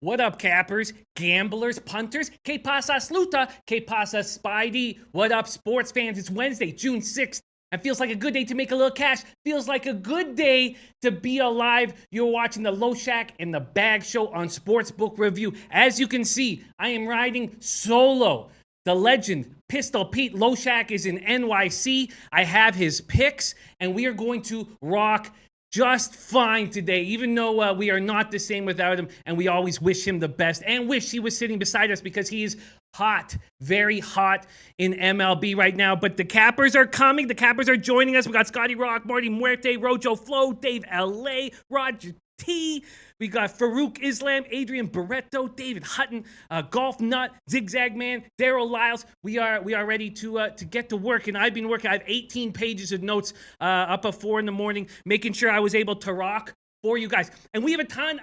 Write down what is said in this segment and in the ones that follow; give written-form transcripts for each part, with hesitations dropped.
What up, cappers, gamblers, punters? Que pasa, Sluta? Que pasa, Spidey? What up, sports fans? It's Wednesday, June 6th. It feels like a good day to make a little cash. Feels like a good day to be alive. You're watching the Loshak and the Bag Show on Sportsbook Review. As you can see, I am riding solo. The legend, Pistol Pete Loshak, is in NYC. I have his picks, and we are going to rock just fine today, even though we are not the same without him, and we always wish him the best and wish he was sitting beside us because he is hot, very hot in MLB right now. But the Cappers are coming. The Cappers are joining us. We got Scotty Rock, Marty Muerte, Rojo Flo, Dave L.A., Roger T. We got Farouk Islam, Adrian Barreto, David Hutton, Golf Nut, Zigzag Man, Daryl Lyles. We are ready to get to work, and I've been working. I have 18 pages of notes up at 4 in the morning, making sure I was able to rock for you guys. And we have a ton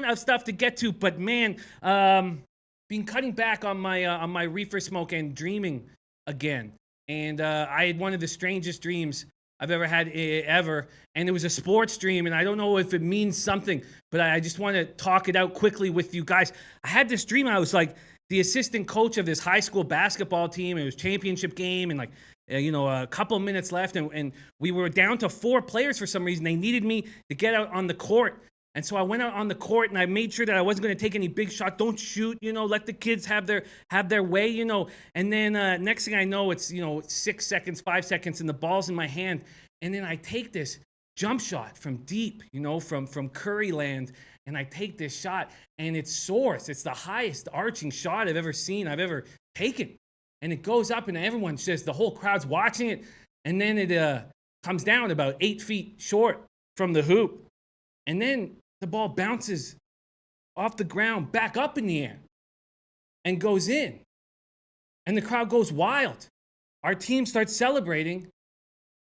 of stuff to get to. But man, been cutting back on my reefer smoke and dreaming again. And I had one of the strangest dreams I've ever had, and it was a sports dream, and I don't know if it means something, but I just want to talk it out quickly with you guys. I had this dream. I was like the assistant coach of this high school basketball team. It was championship game, and a couple of minutes left, and we were down to 4 players for some reason. They needed me to get out on the court. And so I went out on the court, and I made sure that I wasn't going to take any big shot. Don't shoot, let the kids have their way, And then next thing I know, it's 6 seconds, 5 seconds, and the ball's in my hand. And then I take this jump shot from deep, from Curry land, and I take this shot, and it soars. It's the highest arching shot I've ever seen, I've ever taken. And it goes up, and everyone's the whole crowd's watching it. And then it comes down about 8 feet short from the hoop. And then the ball bounces off the ground back up in the air and goes in. And the crowd goes wild. Our team starts celebrating,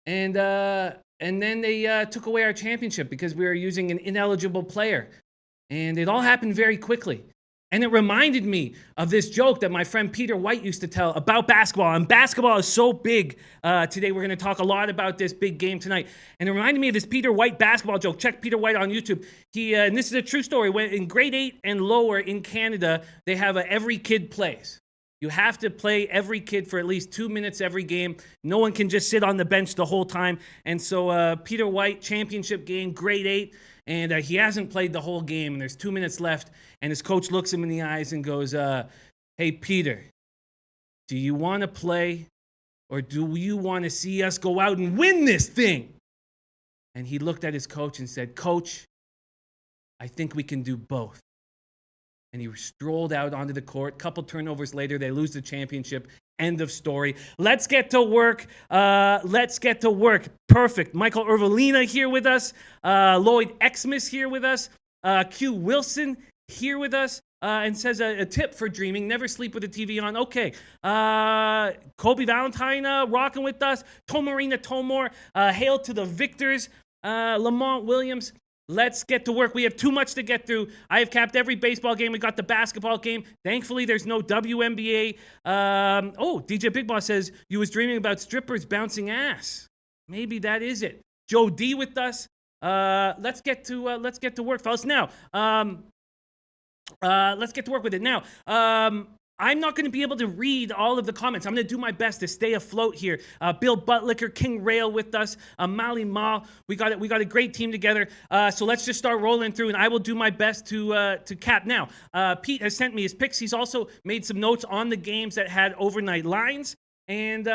and then they took away our championship because we were using an ineligible player. And it all happened very quickly. And it reminded me of this joke that my friend Peter White used to tell about basketball. And basketball is so big. Today we're going to talk a lot about this big game tonight. And it reminded me of this Peter White basketball joke. Check Peter White on YouTube. And this is a true story. When in grade 8 and lower in Canada, they have a every kid plays. You have to play every kid for at least 2 minutes every game. No one can just sit on the bench the whole time. And so Peter White, championship game, grade 8. And he hasn't played the whole game, and there's 2 minutes left, and his coach looks him in the eyes and goes, hey, Peter, do you want to play, or do you want to see us go out and win this thing? And he looked at his coach and said, Coach, I think we can do both. And he strolled out onto the court. Couple turnovers later, they lose the championship. End of story. Let's get to work. Perfect. Michael Irvelina here with us. Lloyd Xmas here with us. Q Wilson here with us. And says a tip for dreaming: never sleep with the TV on. Okay. Kobe Valentine rocking with us. Tomarina Tomor. Hail to the victors. Lamont Williams. Let's get to work. We have too much to get through. I have capped every baseball game. We got the basketball game. Thankfully, there's no WNBA. DJ Big Boss says you was dreaming about strippers bouncing ass. Maybe that is it. Joe D with us. Let's get to work, fellas. Now, let's get to work with it. Now, I'm not going to be able to read all of the comments. I'm going to do my best to stay afloat here. Bill Buttlicker, King Rail with us, Mali Ma. We got a great team together. So let's just start rolling through, and I will do my best to cap. Now, Pete has sent me his picks. He's also made some notes on the games that had overnight lines. And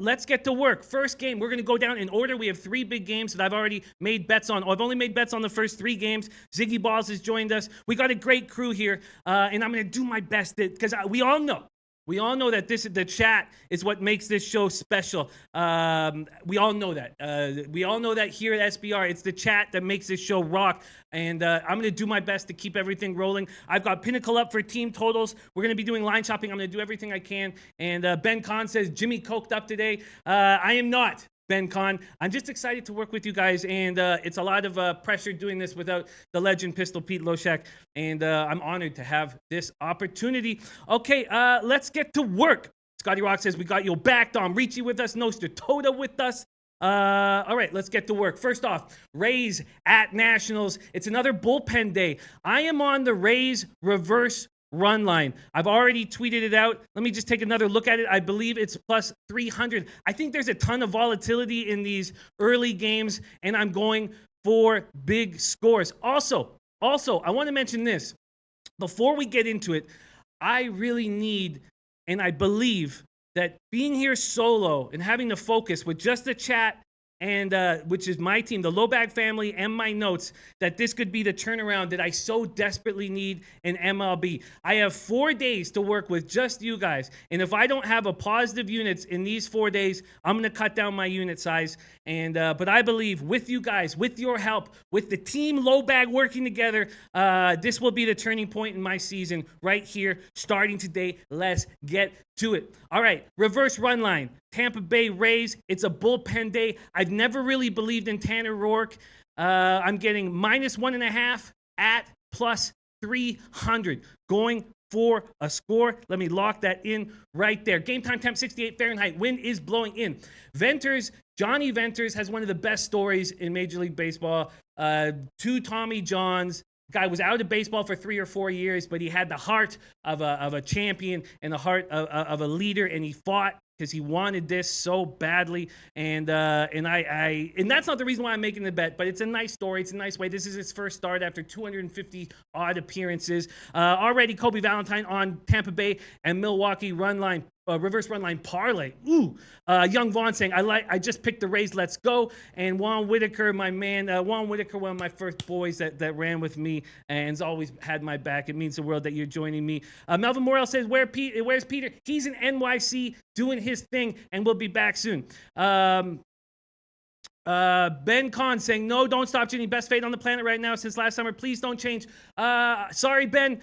let's get to work. First game, we're going to go down in order. We have 3 big games that I've already made bets on. I've only made bets on the first 3 games. Ziggy Balls has joined us. We got a great crew here, and I'm going to do my best because we all know that the chat is what makes this show special. We all know that. We all know that here at SBR, it's the chat that makes this show rock. And I'm going to do my best to keep everything rolling. I've got Pinnacle up for team totals. We're going to be doing line shopping. I'm going to do everything I can. And Ben Kahn says, Jimmy coked up today. I am not. Ben Kahn. I'm just excited to work with you guys, and it's a lot of pressure doing this without the legend Pistol Pete Loshak, and I'm honored to have this opportunity. Okay, let's get to work. Scotty Rock says, we got your back. Dom Ricci with us. Noster Toda with us. All right, let's get to work. First off, Rays at Nationals. It's another bullpen day. I am on the Rays reverse run line. I've already tweeted it out. Let me just take another look at it. I believe it's plus 300. I think there's a ton of volatility in these early games, and I'm going for big scores. Also, I want to mention this. Before we get into it, I really need, and I believe that being here solo and having to focus with just the chat and which is my team, the Loshak family, and my notes, that this could be the turnaround that I so desperately need in MLB. I have 4 days to work with just you guys, and if I don't have a positive units in these 4 days, I'm going to cut down my unit size. And but I believe with you guys, with your help, with the team Loshak working together, this will be the turning point in my season right here, starting today. Let's get to it. All right, reverse run line. Tampa Bay Rays. It's a bullpen day. I've never really believed in Tanner Roark. I'm getting -1.5 at plus 300. Going for a score. Let me lock that in right there. Game time temp 68 Fahrenheit. Wind is blowing in. Johnny Venters has one of the best stories in Major League Baseball. 2 Tommy Johns. Guy was out of baseball for 3 or 4 years, but he had the heart of a champion and the heart of a leader, and he fought because he wanted this so badly. And that's not the reason why I'm making the bet, but it's a nice story. It's a nice way. This is his first start after 250 odd appearances. Already Kobe Valentine on Tampa Bay and Milwaukee run line. Reverse run line parlay. Young Vaughn saying, I just picked the Rays, let's go. And Juan Whitaker, my man, Juan Whitaker, one of my first boys that ran with me and has always had my back. It means the world that you're joining me. Melvin Morrell says, where's Peter? He's in NYC doing his thing, and we'll be back soon. Ben Kahn saying, no, don't stop, Ginny. Best fade on the planet right now since last summer. Please don't change. Sorry, Ben.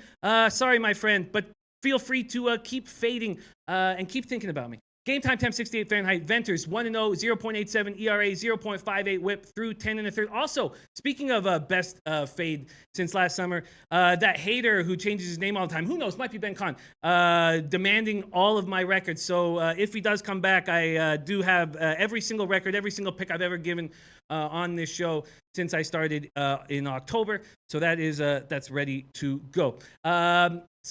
Sorry, my friend. But feel free to keep fading and keep thinking about me. Game time temp 68 Fahrenheit. Venters 1-0, 0.87 ERA, 0.58 WHIP through 10 1/3. Also, speaking of best fade since last summer, that hater who changes his name all the time, who knows, might be Ben Kahn, demanding all of my records. So if he does come back, I do have every single record, every single pick I've ever given on this show since I started in October. So that's ready to go.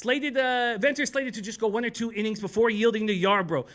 Venters slated to just go 1 or 2 innings before yielding to Yarbrough,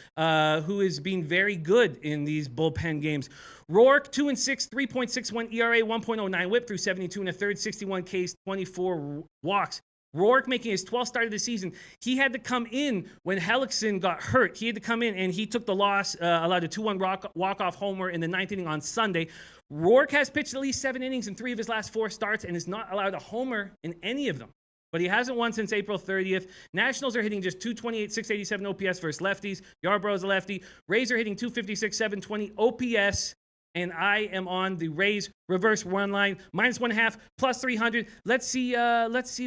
who has been very good in these bullpen games. Roark 2-6, 3.61 ERA, 1.09 WHIP through 72 1/3, 61 Ks, 24 walks. Roark making his 12th start of the season. He had to come in when Hellickson got hurt. He had to come in, and he took the loss, allowed a 2-1 walk-off homer in the 9th inning on Sunday. Roark has pitched at least 7 innings in 3 of his last 4 starts and is not allowed a homer in any of them. But he hasn't won since April 30th. Nationals are hitting just 228, 687 OPS versus lefties. Yarbrough's a lefty. Rays are hitting 256, 720 OPS. And I am on the Rays reverse run line, -1.5, plus 300. Let's see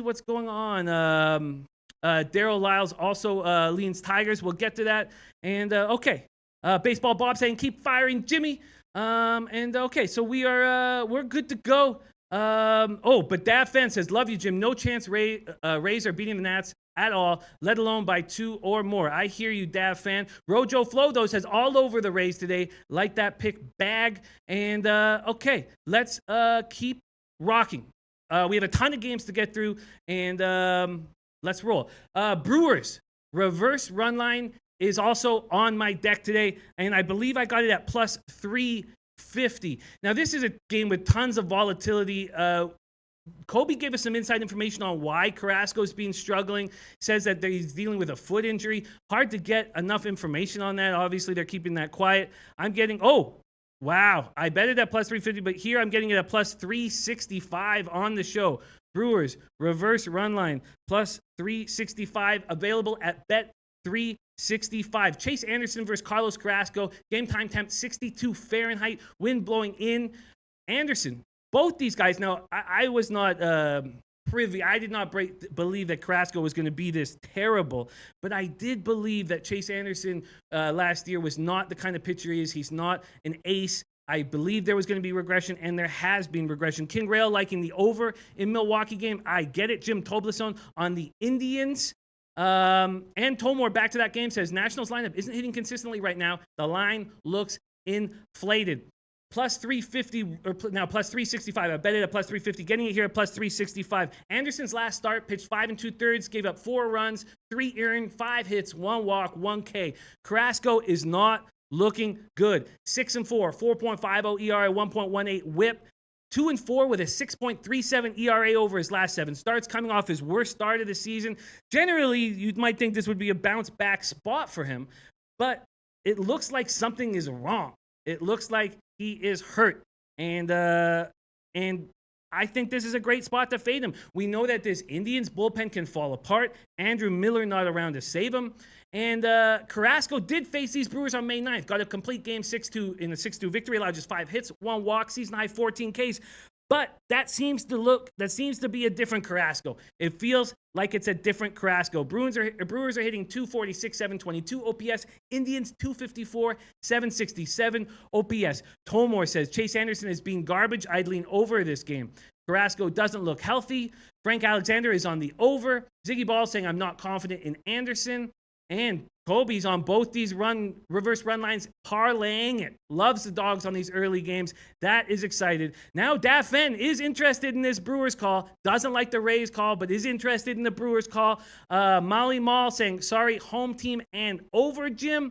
what's going on. Daryl Lyles also leans Tigers. We'll get to that. And okay, Baseball Bob saying keep firing Jimmy. Okay, so we're good to go. But Dav Fenn says, love you, Jim. No chance Rays are beating the Nats at all, let alone by 2 or more. I hear you, Dav fan. Rojo Flo, though, says all over the Rays today. Like that pick bag. And, okay, let's keep rocking. We have a ton of games to get through, and let's roll. Brewers, reverse run line is also on my deck today, and I believe I got it at plus 350. Now, this is a game with tons of volatility. Kobe gave us some inside information on why Carrasco's been struggling. Says that he's dealing with a foot injury. Hard to get enough information on that. Obviously, they're keeping that quiet. I'm getting, wow. I bet it at plus 350, but here I'm getting it at plus 365 on the show. Brewers, reverse run line, plus 365, available at Bet365. Chase Anderson versus Carlos Carrasco. Game time temp 62 Fahrenheit. Wind blowing in. Anderson. Both these guys, now, I was not privy. I did not believe that Carrasco was going to be this terrible, but I did believe that Chase Anderson last year was not the kind of pitcher he is. He's not an ace. I believe there was going to be regression, and there has been regression. King Rail liking the over in Milwaukee game. I get it. Jim Toblerone on the Indians. And Tomor, back to that game, says Nationals lineup isn't hitting consistently right now. The line looks inflated. plus 350, now plus 365. I bet it at plus 350. Getting it here at plus 365. Anderson's last start pitched 5 2/3, gave up 4 runs, 3 earned, 5 hits, 1 walk, 1 K. Carrasco is not looking good. 6-4, 4.50 ERA, 1.18 WHIP. 2-4 with a 6.37 ERA over his last 7 starts, coming off his worst start of the season. Generally, you might think this would be a bounce back spot for him, but it looks like something is wrong. It looks like he is hurt, and I think this is a great spot to fade him. We know that this Indians bullpen can fall apart. Andrew Miller not around to save him. And Carrasco did face these Brewers on May 9th. Got a complete game 6-2 in the 6-2 victory. Allowed just 5 hits, 1 walk, season high 14 Ks. But that seems to be a different Carrasco. It feels like it's a different Carrasco. Brewers are hitting 246, 722 OPS. Indians 254, 767 OPS. Tomor says Chase Anderson is being garbage. I'd lean over this game. Carrasco doesn't look healthy. Frank Alexander is on the over. Ziggy Ball saying I'm not confident in Anderson. And Kobe's on both these reverse run lines, parlaying it. Loves the dogs on these early games. That is excited. Now Daffen is interested in this Brewers call. Doesn't like the Rays call, but is interested in the Brewers call. Molly Mall saying, sorry, home team and over, Jim.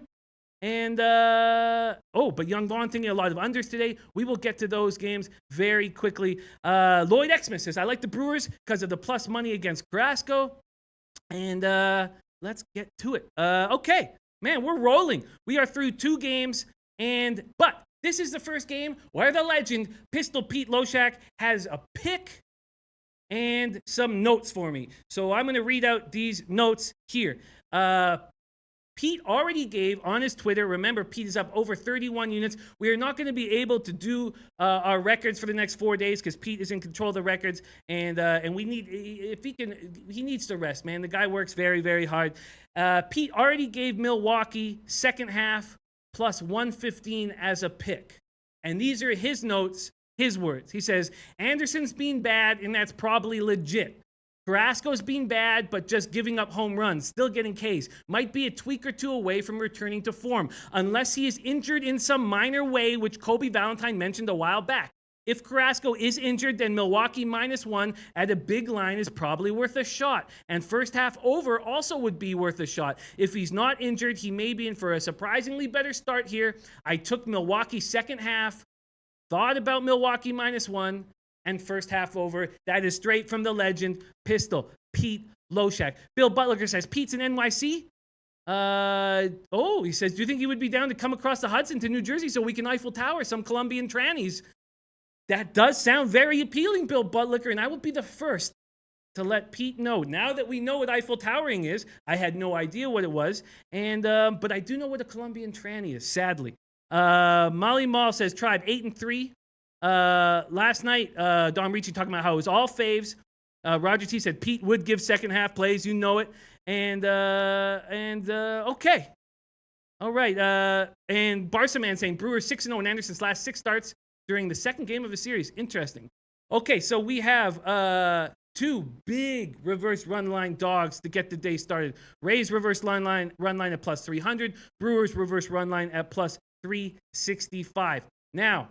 And, but Young Vaughn thinking a lot of unders today. We will get to those games very quickly. Lloyd Xmas says, I like the Brewers because of the plus money against Carrasco. And, let's get to it. Okay, man, we're rolling. We are through 2 games, but this is the first game where the legend, Pistol Pete Loshak, has a pick and some notes for me. So I'm going to read out these notes here. Pete already gave on his Twitter. Remember, Pete is up over 31 units. We are not going to be able to do our records for the next 4 days because Pete is in control of the records, and we need, if he can, he needs to rest, man. The guy works very, very hard. Pete already gave Milwaukee second half plus 115 as a pick, and these are his notes, his words. He says Anderson's being bad, and that's probably legit. Carrasco's being bad, but just giving up home runs, still getting Ks. Might be a tweak or 2 away from returning to form, unless he is injured in some minor way, which Kobe Valentine mentioned a while back. If Carrasco is injured, then Milwaukee -1 at a big line is probably worth a shot. And first half over also would be worth a shot. If he's not injured, he may be in for a surprisingly better start here. I took Milwaukee second half, thought about Milwaukee -1. And first half over. That is straight from the legend, Pistol Pete Loshak. Bill Butler says, Pete's in NYC? He says, do you think he would be down to come across the Hudson to New Jersey so we can Eiffel Tower some Colombian trannies? That does sound very appealing, Bill Butler, and I will be the first to let Pete know. Now that we know what Eiffel Towering is, I had no idea what it was, and but I do know what a Colombian tranny is, sadly. Molly Mall says, Tribe 8-3. Last night, Don Ricci talking about how it was all faves. Roger T said Pete would give second half plays. You know it. Okay. All right. And Barca Man saying Brewers 6-0 in Anderson's last 6 starts during the second game of the series. Interesting. Okay. So we have, 2 big reverse run line dogs to get the day started. Rays reverse run line at plus 300. Brewers reverse run line at plus 365. Now,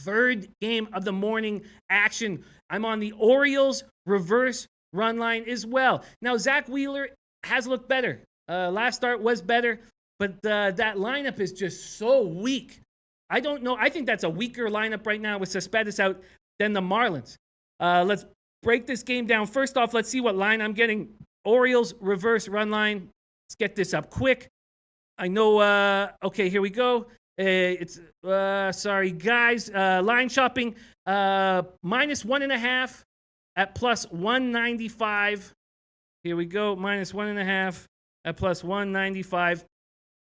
third game of the morning action. I'm on the Orioles reverse run line as well. Now, Zach Wheeler has looked better. Last start was better, but that lineup is just so weak. I don't know. I think that's a weaker lineup right now with Cespedes out than the Marlins. Let's break this game down. First off, let's see what line I'm getting. Orioles reverse run line. Let's get this up quick. I know. Okay, here we go. Sorry guys, line shopping, -1.5 at plus 195. Here we go, -1.5 at plus 195.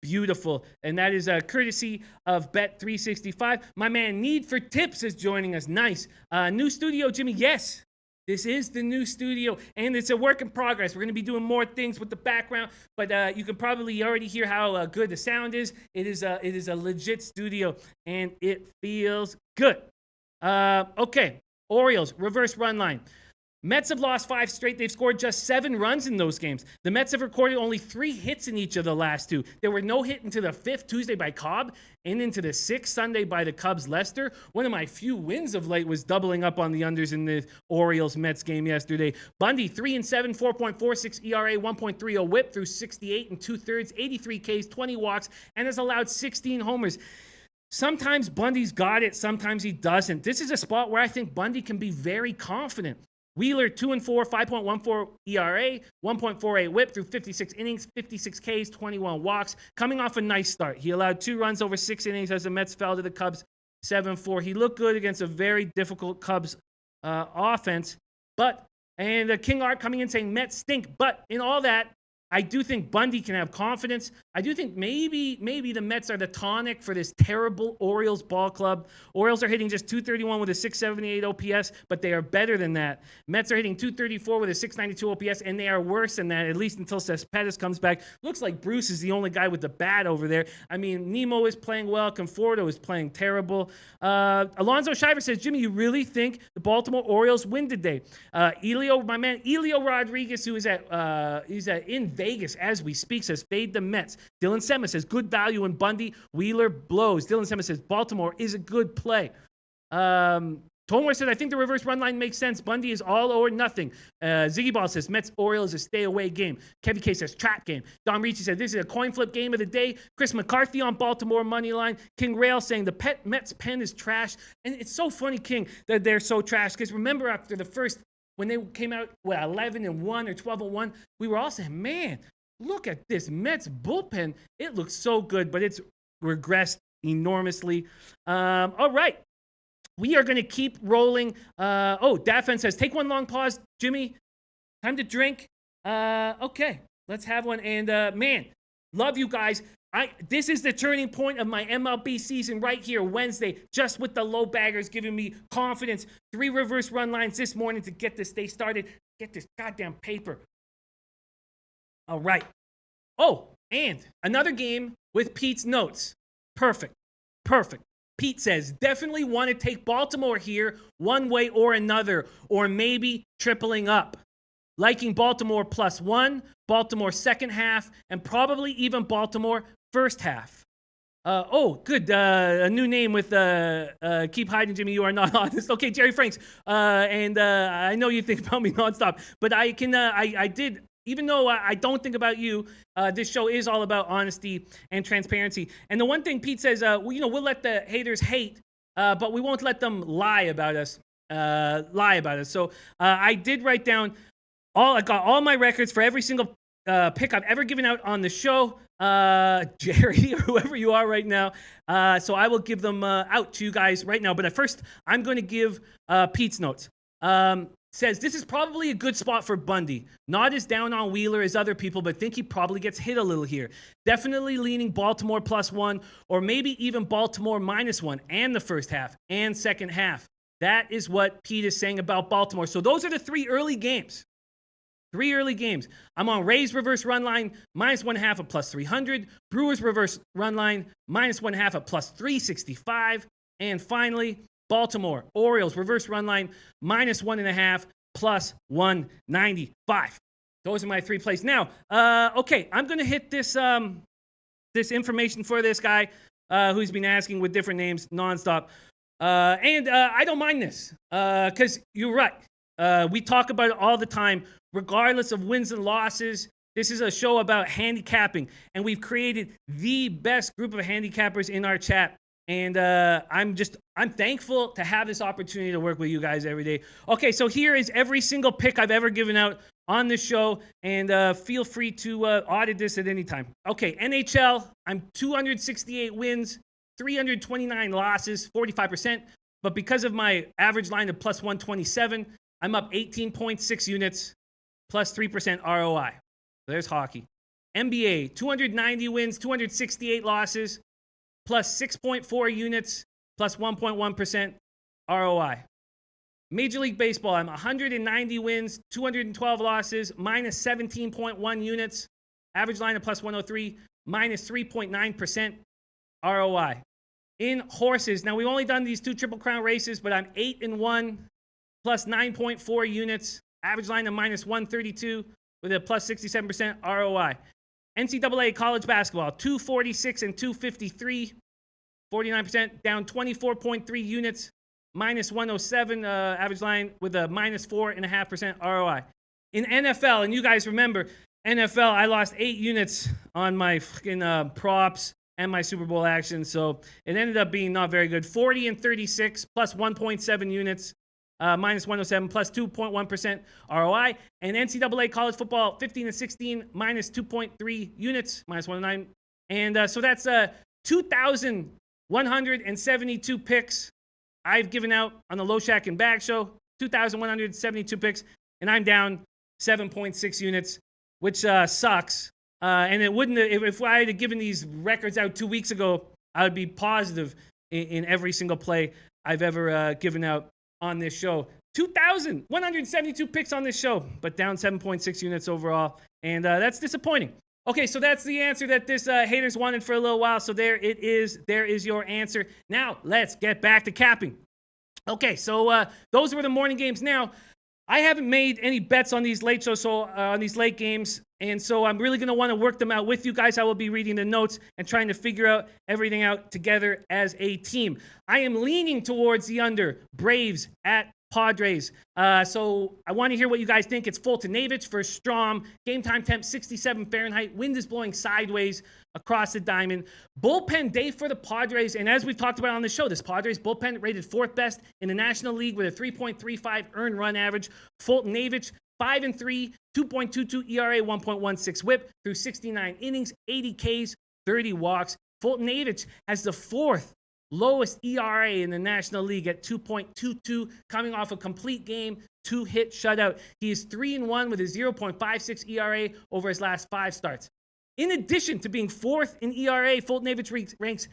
Beautiful. And that is courtesy of Bet365. My man Need for Tips is joining us. Nice. New studio, Jimmy. Yes. This is the new studio, and it's a work in progress. We're going to be doing more things with the background, but you can probably already hear how good the sound is. It is a legit studio, and it feels good. Okay, Orioles, reverse run line. Mets have lost 5 straight. They've scored just 7 runs in those games. The Mets have recorded only 3 hits in each of the last 2. There were no hit into the 5th Tuesday by Cobb and into the 6th Sunday by the Cubs Lester. One of my few wins of late was doubling up on the unders in the Orioles-Mets game yesterday. Bundy, 3-7, 4.46 ERA, 1.30 whip through 68 and 2/3, 83 Ks, 20 walks, and has allowed 16 homers. Sometimes Bundy's got it, sometimes he doesn't. This is a spot where I think Bundy can be very confident. Wheeler, 2-4, 5.14 ERA, 1.48 whip through 56 innings, 56 Ks, 21 walks. Coming off a nice start. He allowed 2 runs over 6 innings as the Mets fell to the Cubs 7-4. He looked good against a very difficult Cubs offense. And King Art coming in saying Mets stink. But in all that, I do think Bundy can have confidence. I do think maybe the Mets are the tonic for this terrible Orioles ball club. Orioles are hitting just .231 with a .678 OPS, but they are better than that. Mets are hitting .234 with a .692 OPS, and they are worse than that, at least until Cespedes comes back. Looks like Bruce is the only guy with the bat over there. I mean, Nemo is playing well. Conforto is playing terrible. Alonzo Shiver says, Jimmy, you really think the Baltimore Orioles win today? My man Elio Rodriguez, who is in Vegas as we speak, says fade the Mets. Dylan Sema says good value in Bundy. Wheeler blows. Dylan Sema says Baltimore is a good play. Tomar said I think the reverse run line makes sense. Bundy is all or nothing. Ziggy Ball says Mets Orioles is a stay away game. Kevin K says trap game. Don Ricci said this is a coin flip game of the day. Chris McCarthy on Baltimore money line. King Rail saying the Mets pen is trash. And it's so funny, King, that they're so trash because remember after the first when they came out, 11-1 or 12-1, we were all saying, man, look at this Mets bullpen. It looks so good, but it's regressed enormously. All right. We are going to keep rolling. Daffen says, take one long pause, Jimmy. Time to drink. Okay, let's have one. And, man, love you guys. This is the turning point of my MLB season right here, Wednesday, just with the low baggers giving me confidence. 3 reverse run lines this morning to get this day started. Get this goddamn paper. All right. Oh, and another game with Pete's notes. Perfect. Pete says, definitely want to take Baltimore here one way or another, or maybe tripling up. Liking Baltimore +1, Baltimore second half, and probably even Baltimore first half. Good. A new name with Keep Hiding, Jimmy. You are not honest. Okay, Jerry Franks. I know you think about me nonstop, but I did. Even though I don't think about you, this show is all about honesty and transparency. And the one thing Pete says, we'll let the haters hate, but we won't let them lie about us. So I did write down I got all my records for every single pick I've ever given out on the show, Jerry, or whoever you are right now. So I will give them out to you guys right now. But at first, I'm going to give Pete's notes. Says, this is probably a good spot for Bundy. Not as down on Wheeler as other people, but think he probably gets hit a little here. Definitely leaning Baltimore +1, or maybe even Baltimore -1, and the first half and second half. That is what Pete is saying about Baltimore. So those are the 3 early games. 3 early games. I'm on Rays reverse run line, -1/2 at +300. Brewers reverse run line, -1/2 at +365. And finally, Baltimore Orioles reverse run line, -1.5 +195. Those are my 3 plays. Now, okay, I'm going to hit this information for this guy who's been asking with different names nonstop. And I don't mind this because you're right. We talk about it all the time, regardless of wins and losses. This is a show about handicapping, and we've created the best group of handicappers in our chat. And I'm thankful to have this opportunity to work with you guys every day. Okay, so here is every single pick I've ever given out on the show, and feel free to audit this at any time. Okay, NHL, I'm 268 wins, 329 losses, 45%. But because of my average line of +127, I'm up 18.6 units, +3% ROI. There's hockey. NBA, 290 wins, 268 losses, +6.4 units, +1.1% ROI. Major League Baseball, I'm 190 wins, 212 losses, -17.1 units, average line of +103, -3.9% ROI. In horses, now we've only done these 2 Triple Crown races, but I'm 8-1, +9.4 units, Average line of minus 132 with a plus 67% ROI. NCAA college basketball, 246 and 253, 49%, down 24.3 units, minus 107 average line with a minus 4.5% ROI. In NFL, and you guys remember, NFL, I lost 8 units on my fucking props and my Super Bowl action, so it ended up being not very good. 40 and 36, plus 1.7 units, minus 107, plus 2.1% ROI. And NCAA college football, 15 and 16, minus 2.3 units, minus 109. And so that's 2,172 picks I've given out on the Loshak and Bag Show. 2,172 picks, and I'm down 7.6 units, which sucks. And it wouldn't, if I had given these records out 2 weeks ago, I would be positive in every single play I've ever given out on this show. 2,172 picks on this show, but down 7.6 units overall. And that's disappointing. Okay, so that's the answer that this haters wanted for a little while. So there it is. There is your answer. Now, let's get back to capping. Okay, so those were the morning games. Now, I haven't made any bets on these late shows, so on these late games, and so I'm really going to want to work them out with you guys. I will be reading the notes and trying to figure out everything out together as a team. I am leaning towards the under, Braves at Padres. So I want to hear what you guys think. It's Fulton-Navich for Strom. Game time temp 67 Fahrenheit. Wind is blowing sideways across the diamond. Bullpen day for the Padres. And as we've talked about on the show, this Padres bullpen rated 4th best in the National League with a 3.35 earned run average. Fulton-Navich 5-3, 2.22 ERA, 1.16 whip through 69 innings, 80 Ks, 30 walks. Fulton-Navich has the 4th lowest ERA in the National League at 2.22, coming off a complete game, 2-hit shutout. He is 3-1 with a 0.56 ERA over his last 5 starts. In addition to being 4th in ERA, Fulton-Navich ranks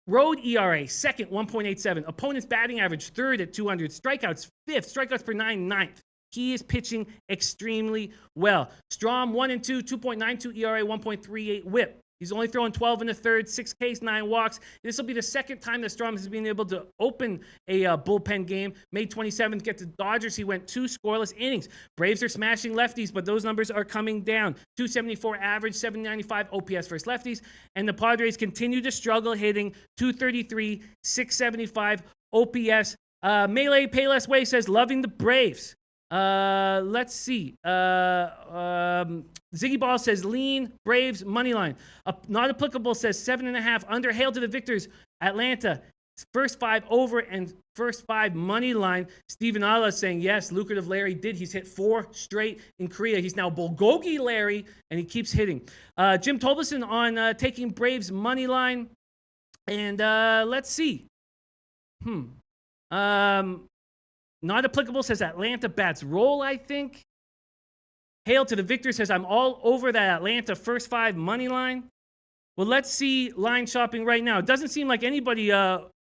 road ERA 2nd, 1.87. Opponent's batting average 3rd at 200. Strikeouts 5th. Strikeouts per 9, 9th. He is pitching extremely well. Strom 1-2, 2.92 ERA, 1.38 whip. He's only throwing 12 in the third, 6 Ks, 9 walks. This will be the second time that Strom has been able to open a bullpen game. May 27th, get the Dodgers. He went 2 scoreless innings. Braves are smashing lefties, but those numbers are coming down. 274 average, 795 OPS versus lefties. And the Padres continue to struggle hitting 233, 675 OPS. Melee Payless Way says, loving the Braves. Let's see. Ziggy Ball says lean, Braves, money line. Not applicable says 7.5. Under, hail to the victors. Atlanta, first 5 over and first 5 money line. Steven Ala saying yes, lucrative Larry did. He's hit 4 straight in Korea. He's now Bulgogi Larry, and he keeps hitting. Jim Tolbeson on taking Braves money line. And let's see. Not applicable says Atlanta bats roll, I think. Hail to the victor says I'm all over that Atlanta first 5 money line. Well, let's see line shopping right now. It doesn't seem like anybody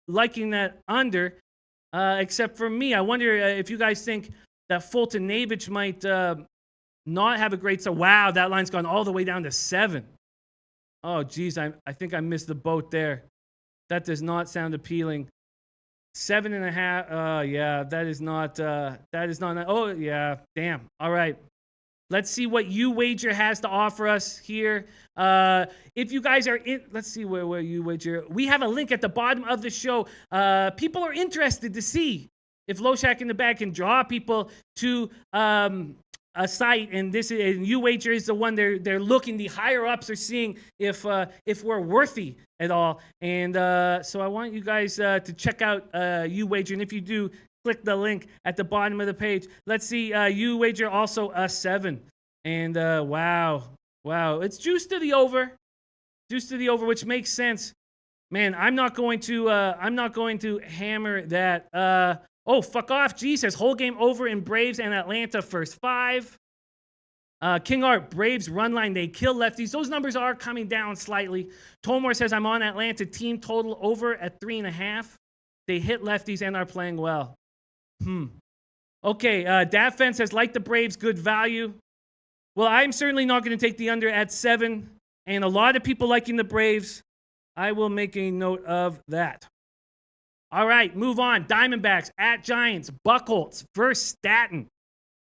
liking that under, except for me. I wonder if you guys think that Fulton-Navich might not have a great start. Wow, that line's gone all the way down to 7. Oh, geez, I think I missed the boat there. That does not sound appealing. 7.5. Yeah, that is not. Oh, yeah. Damn. All right. Let's see what You Wager has to offer us here. If you guys are in, let's see where You Wager. We have a link at the bottom of the show. People are interested to see if Loshak in the Bag can draw people to a site, and You Wager is the one they're looking. The higher ups are seeing if we're worthy at all. And so I want you guys to check out You Wager, and if you do, click the link at the bottom of the page. Let's see, You Wager also a 7, and wow, it's juice to the over, which makes sense. Man, I'm not going to hammer that. Oh, fuck off. G says whole game over in Braves and Atlanta first 5. King Art, Braves run line, they kill lefties. Those numbers are coming down slightly. Tolmore says I'm on Atlanta team total over at 3.5. They hit lefties and are playing well. Okay, Daffen says like the Braves, good value. Well, I'm certainly not going to take the under at 7. And a lot of people liking the Braves. I will make a note of that. All right, move on. Diamondbacks at Giants. Buchholz versus Stanton.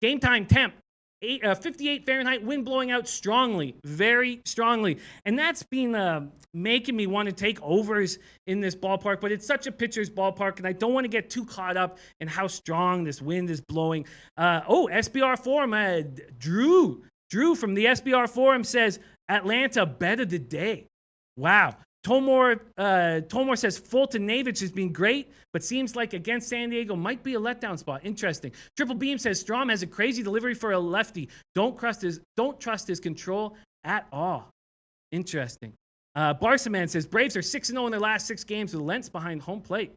Game time temp. 58 Fahrenheit, wind blowing out strongly, very strongly. And that's been making me want to take overs in this ballpark, but it's such a pitcher's ballpark, and I don't want to get too caught up in how strong this wind is blowing. SBR Forum, Drew from the SBR Forum says, Atlanta bet of the day. Wow. Tomor says Fulton Navich has been great, but seems like against San Diego might be a letdown spot. Interesting. Triple Beam says Strom has a crazy delivery for a lefty. Don't trust his control at all. Interesting. Barsaman says Braves are 6-0 in their last 6 games with Lentz behind home plate.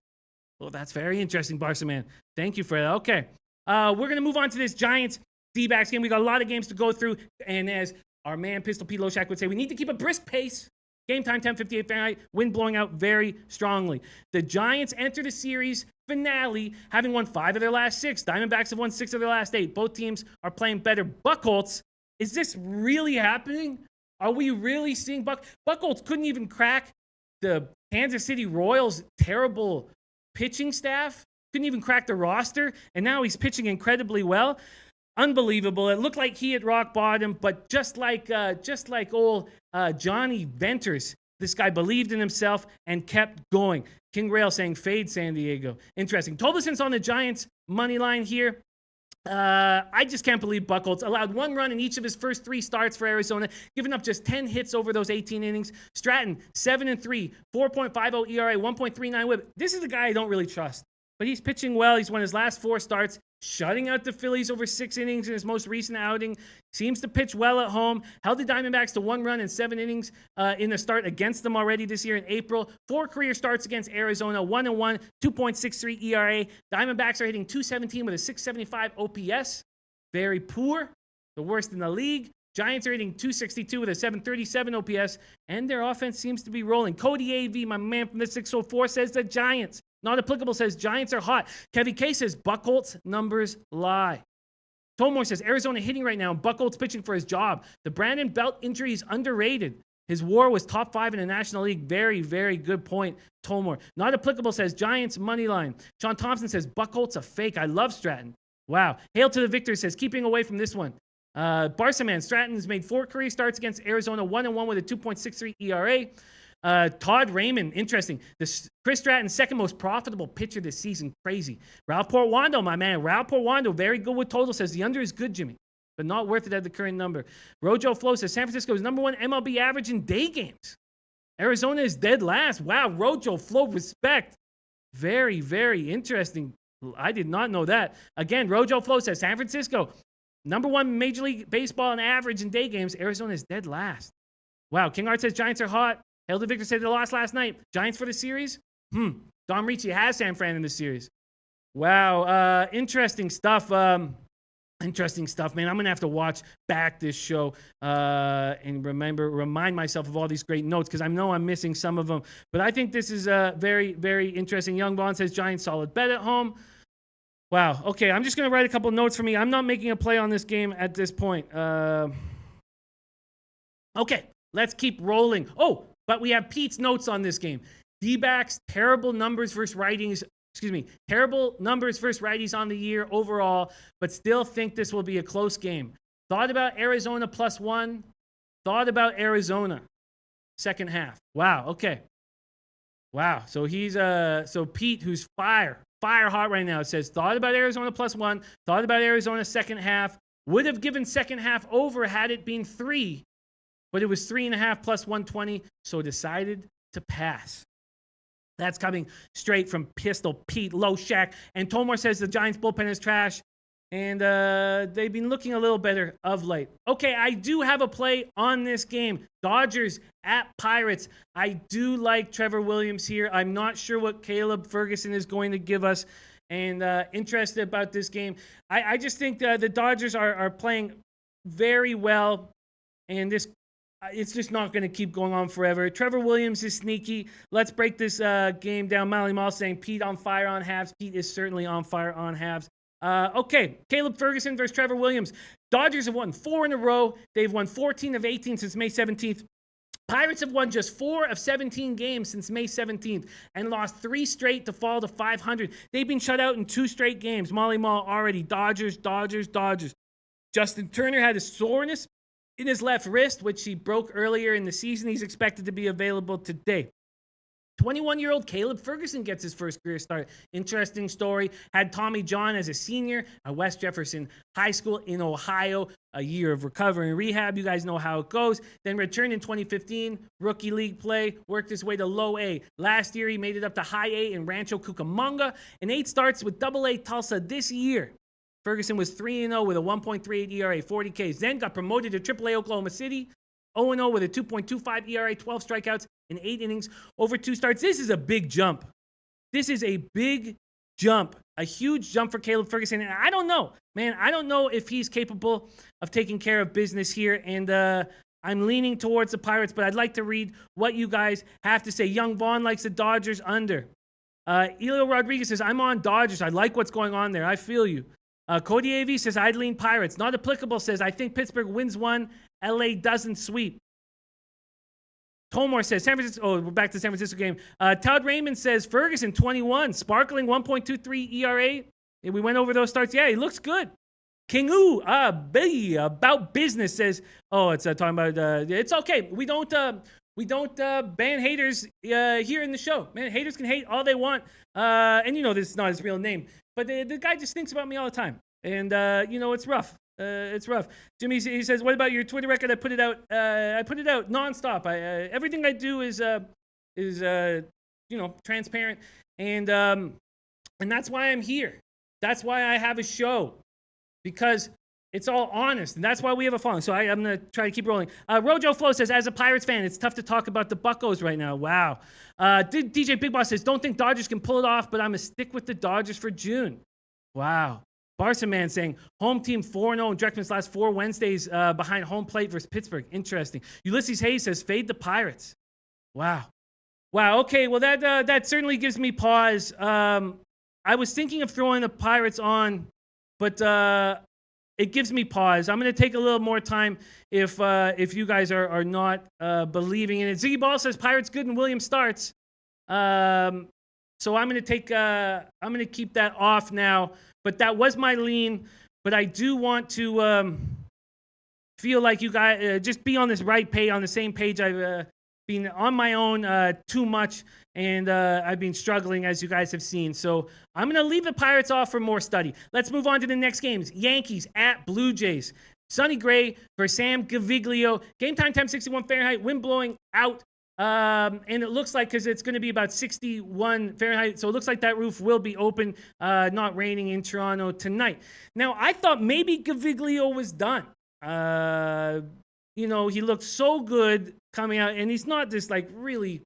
Well, that's very interesting, Barsaman. Thank you for that. Okay. We're going to move on to this Giants D-backs game. We got a lot of games to go through, and as our man Pistol Pete Loshak would say, we need to keep a brisk pace. Game time, 10:58 Fahrenheit, wind blowing out very strongly. The Giants enter the series finale having won 5 of their last 6. Diamondbacks have won 6 of their last 8. Both teams are playing better. Buchholz, is this really happening? Are we really seeing Buchholz couldn't even crack the Kansas City Royals' terrible pitching staff? Couldn't even crack the roster, and now he's pitching incredibly well. Unbelievable. It looked like he hit rock bottom, but just like old Johnny Venters, this guy believed in himself and kept going. King Rail saying fade San Diego. Interesting. Tolbason's on the Giants money line here. I just can't believe Buchholz allowed 1 run in each of his first 3 starts for Arizona, giving up just 10 hits over those 18 innings. Stratton, 7-3, 4.50 ERA, 1.39 WHIP. This is a guy I don't really trust, but he's pitching well. He's won his last 4 starts, shutting out the Phillies over 6 innings in his most recent outing. Seems to pitch well at home. Held the Diamondbacks to 1 run in 7 innings in the start against them already this year in April. 4 career starts against Arizona, 1-1, 2.63 ERA. Diamondbacks are hitting .217 with a .675 OPS. Very poor, the worst in the league. Giants are hitting .262 with a .737 OPS, and their offense seems to be rolling. Cody AV, my man from the 604, says the Giants. Not applicable says Giants are hot. Kevin K says Buchholz numbers lie. Tomor says Arizona hitting right now and Buchholz pitching for his job. The Brandon Belt injury is underrated. His WAR was top 5 in the National League. Very, very good point, Tomor. Not applicable says Giants money line. Sean Thompson says Buchholz a fake. I love Stratton. Wow. Hail to the victor says keeping away from this one. Barsaman, Stratton's made 4 career starts against Arizona, 1-1 with a 2.63 ERA. Todd Raymond, interesting. Chris Stratton's second most profitable pitcher this season. Crazy. Ralph Portwando, my man. Ralph Portwando, very good with total, says the under is good, Jimmy, but not worth it at the current number. Rojo Flo says San Francisco is #1 MLB average in day games. Arizona is dead last. Wow, Rojo Flo, respect. Very, very interesting. I did not know that. Again, Rojo Flo says San Francisco, #1 Major League Baseball in average in day games. Arizona is dead last. Wow, King Art says Giants are hot. Hail to Victor said they lost last night. Giants for the series? Don Ricci has San Fran in the series. Wow, interesting stuff. Interesting stuff, man. I'm going to have to watch back this show and remind myself of all these great notes because I know I'm missing some of them. But I think this is very, very interesting. Young Bond says Giants solid bet at home. Wow. Okay, I'm just going to write a couple notes for me. I'm not making a play on this game at this point. Okay, let's keep rolling. Oh, but we have Pete's notes on this game. D-backs, terrible numbers versus righties. Terrible numbers versus righties on the year overall, but still think this will be a close game. Thought about Arizona +1. Thought about Arizona second half. Wow, okay. Wow, so he's so Pete, who's fire hot right now, says thought about Arizona +1. Thought about Arizona second half. Would have given second half over had it been 3. But it was 3.5 plus 120, so decided to pass. That's coming straight from Pistol Pete Loshak. And Tomor says the Giants bullpen is trash, and they've been looking a little better of late. Okay, I do have a play on this game. Dodgers at Pirates. I do like Trevor Williams here. I'm not sure what Caleb Ferguson is going to give us, and interested about this game. I just think the Dodgers are playing very well, and this it's just not going to keep going on forever. Trevor Williams is sneaky. Let's break this game down. Molly Mall saying Pete on fire on halves. Pete is certainly on fire on halves. Okay, Caleb Ferguson versus Trevor Williams. Dodgers have won 4 in a row. They've won 14 of 18 since May 17th. Pirates have won just 4 of 17 games since May 17th and lost 3 straight to fall to 500. They've been shut out in 2 straight games. Molly Mall already. Dodgers. Justin Turner had a soreness in his left wrist, which he broke earlier in the season. He's expected to be available today. 21-year-old Caleb Ferguson gets his first career start. Interesting story. Had Tommy John as a senior at West Jefferson High School in Ohio. A year of recovery and rehab. You guys know how it goes. Then returned in 2015. Rookie league play. Worked his way to low A. Last year, he made it up to high A in Rancho Cucamonga. And 8 starts with Double A Tulsa this year. Ferguson was 3-0 with a 1.38 ERA, 40 Ks. Then got promoted to AAA Oklahoma City. 0-0 with a 2.25 ERA, 12 strikeouts in 8 innings over 2 starts. This is a big jump. This is a big jump, a huge jump for Caleb Ferguson. And I don't know, man. I don't know if he's capable of taking care of business here. And I'm leaning towards the Pirates, but I'd like to read what you guys have to say. Young Vaughn likes the Dodgers under. Elio Rodriguez says, I'm on Dodgers. I like what's going on there. I feel you. Cody AV says, I'd lean Pirates. Not applicable says, I think Pittsburgh wins one. LA doesn't sweep. Tomor says, San Francisco. Oh, we're back to the San Francisco game. Todd Raymond says, Ferguson, 21. Sparkling 1.23 ERA. And we went over those starts. Yeah, he looks good. Kingu, about business says, oh, it's talking about, it's okay. We don't ban haters here in the show. Man, haters can hate all they want. And you know this is not his real name. But the guy just thinks about me all the time. And, it's rough. It's rough. Jimmy, he says, what about your Twitter record? I put it out nonstop. Everything I do is transparent. And that's why I'm here. That's why I have a show. Because it's all honest, and that's why we have a following. So I'm going to try to keep rolling. Rojo Flo says, as a Pirates fan, it's tough to talk about the Buccos right now. Wow. DJ Big Boss says, don't think Dodgers can pull it off, but I'm going to stick with the Dodgers for June. Wow. Barson Man saying, home team 4-0 in Dreckman's last 4 Wednesdays behind home plate versus Pittsburgh. Interesting. Ulysses Hayes says, fade the Pirates. Wow. Okay, well, that certainly gives me pause. I was thinking of throwing the Pirates on, but it gives me pause. I'm going to take a little more time if you guys are not believing in it. Ziggy Ball says Pirates good and Williams starts. So I'm going to keep that off now. But that was my lean. But I do want to feel like you guys just be on this right page, on the same page. I've been on my own too much, and I've been struggling, as you guys have seen. So I'm going to leave the Pirates off for more study. Let's move on to the next games. Yankees at Blue Jays. Sonny Gray for Sam Gaviglio. Game time, temp 61 Fahrenheit. Wind blowing out. And it looks like, because it's going to be about 61 Fahrenheit, so it looks like that roof will be open, not raining in Toronto tonight. Now, I thought maybe Gaviglio was done. He looked so good coming out, and he's not this really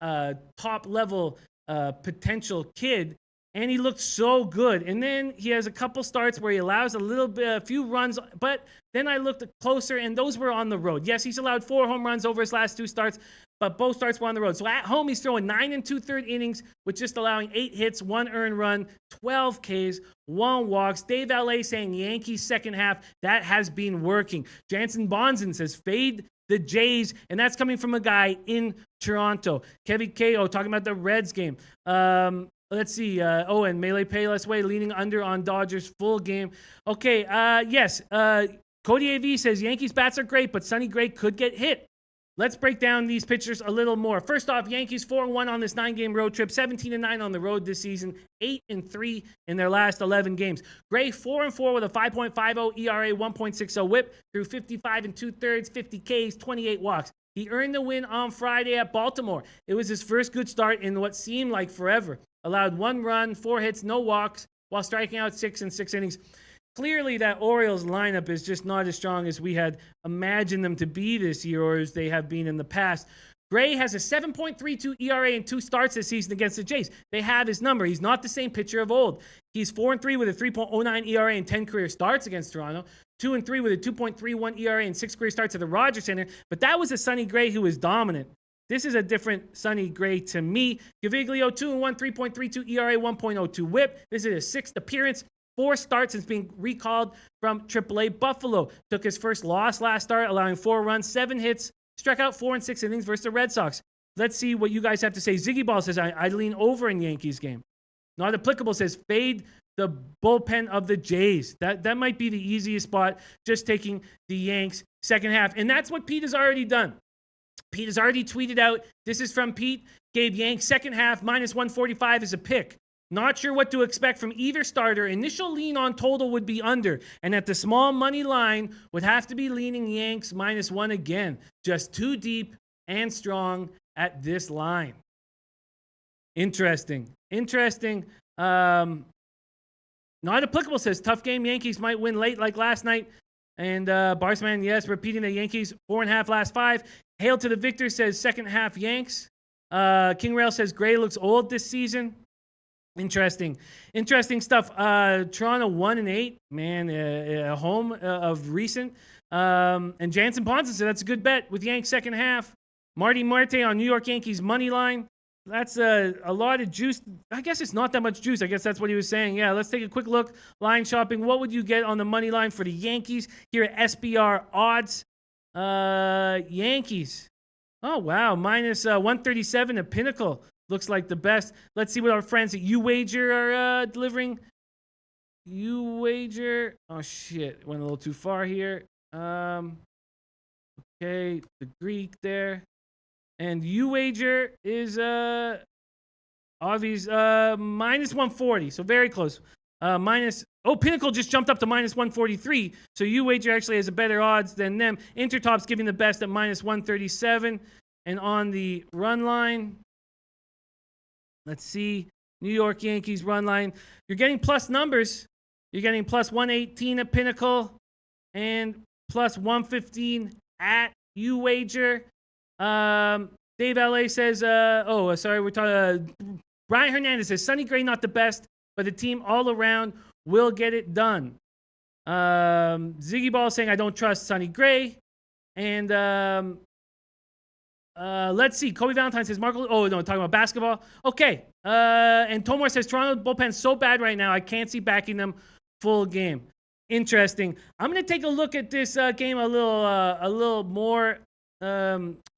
top-level potential kid, and he looked so good. And then he has a couple starts where he allows a few runs, but then I looked closer, and those were on the road. Yes, he's allowed 4 home runs over his last 2 starts, but both starts were on the road. So at home, he's throwing 9 2/3 innings with just allowing 8 hits, 1 earned run, 12 Ks, 1 walks. Dave L.A. saying Yankees second half, that has been working. Jansen Bonzen says fade the Jays, and that's coming from a guy in Toronto. Kevin Ko talking about the Reds game. Let's see. And Melee Payless Way leaning under on Dodgers full game. Okay, yes. Cody AV says Yankees bats are great, but Sonny Gray could get hit. Let's break down these pitchers a little more. First off, Yankees 4-1 on this 9-game road trip, 17-9 on the road this season, 8-3 in their last 11 games. Gray 4-4 with a 5.50 ERA, 1.60 WHIP through 55 2/3, 50 Ks, 28 walks. He earned the win on Friday at Baltimore. It was his first good start in what seemed like forever. Allowed 1 run, 4 hits, no walks, while striking out 6 in 6 innings. Clearly, that Orioles lineup is just not as strong as we had imagined them to be this year or as they have been in the past. Gray has a 7.32 ERA in 2 starts this season against the Jays. They have his number. He's not the same pitcher of old. He's 4-3 with a 3.09 ERA in 10 career starts against Toronto. 2-3 with a 2.31 ERA in 6 career starts at the Rogers Center. But that was a Sonny Gray who was dominant. This is a different Sonny Gray to me. Gaviglio 2-1, 3.32 ERA, 1.02 WHIP. This is his 6th appearance. 4 starts since being recalled from AAA Buffalo. Took his first loss last start, allowing 4 runs, 7 hits, Struck out 4 and 6 innings versus the Red Sox. Let's see what you guys have to say. Ziggy Ball says, I lean over in Yankees game. Not applicable says, fade the bullpen of the Jays. That might be the easiest spot, just taking the Yanks second half. And that's what Pete has already done. Pete has already tweeted out, this is from Pete, gave Yanks second half minus 145 as a pick. Not sure what to expect from either starter. Initial lean on total would be under. And at the small money line, would have to be leaning Yanks minus 1 again. Just too deep and strong at this line. Interesting. Not applicable says, tough game. Yankees might win late like last night. And Barsman, yes, repeating the Yankees 4.5 last 5. Hail to the victor says second half Yanks. King Rail says Gray looks old this season. Interesting stuff. Toronto 1-8, man, a home of recent. And Jansen Ponson said that's a good bet with Yanks second half. Marty Marte on New York Yankees money line. That's a lot of juice. I guess it's not that much juice. I guess that's what he was saying. Yeah, let's take a quick look. Line shopping. What would you get on the money line for the Yankees here at SBR odds? Yankees. Oh, wow. Minus 137 at Pinnacle. Looks like the best. Let's see what our friends at UWager are delivering. UWager. Oh, shit. Went a little too far here. Okay. The Greek there. And UWager is obvious minus 140, so very close. Pinnacle just jumped up to minus 143, so UWager actually has a better odds than them. Intertop's giving the best at minus 137, and on the run line, let's see, New York Yankees run line. You're getting plus numbers. You're getting plus 118 at Pinnacle, and plus 115 at UWager. Dave LA says, we're talking, Brian Hernandez says, Sonny Gray not the best, but the team all around will get it done. Ziggy Ball saying, I don't trust Sonny Gray. And let's see, Kobe Valentine says, talking about basketball. Okay. And Tomar says, Toronto bullpen's so bad right now, I can't see backing them full game. Interesting. I'm going to take a look at this game a little more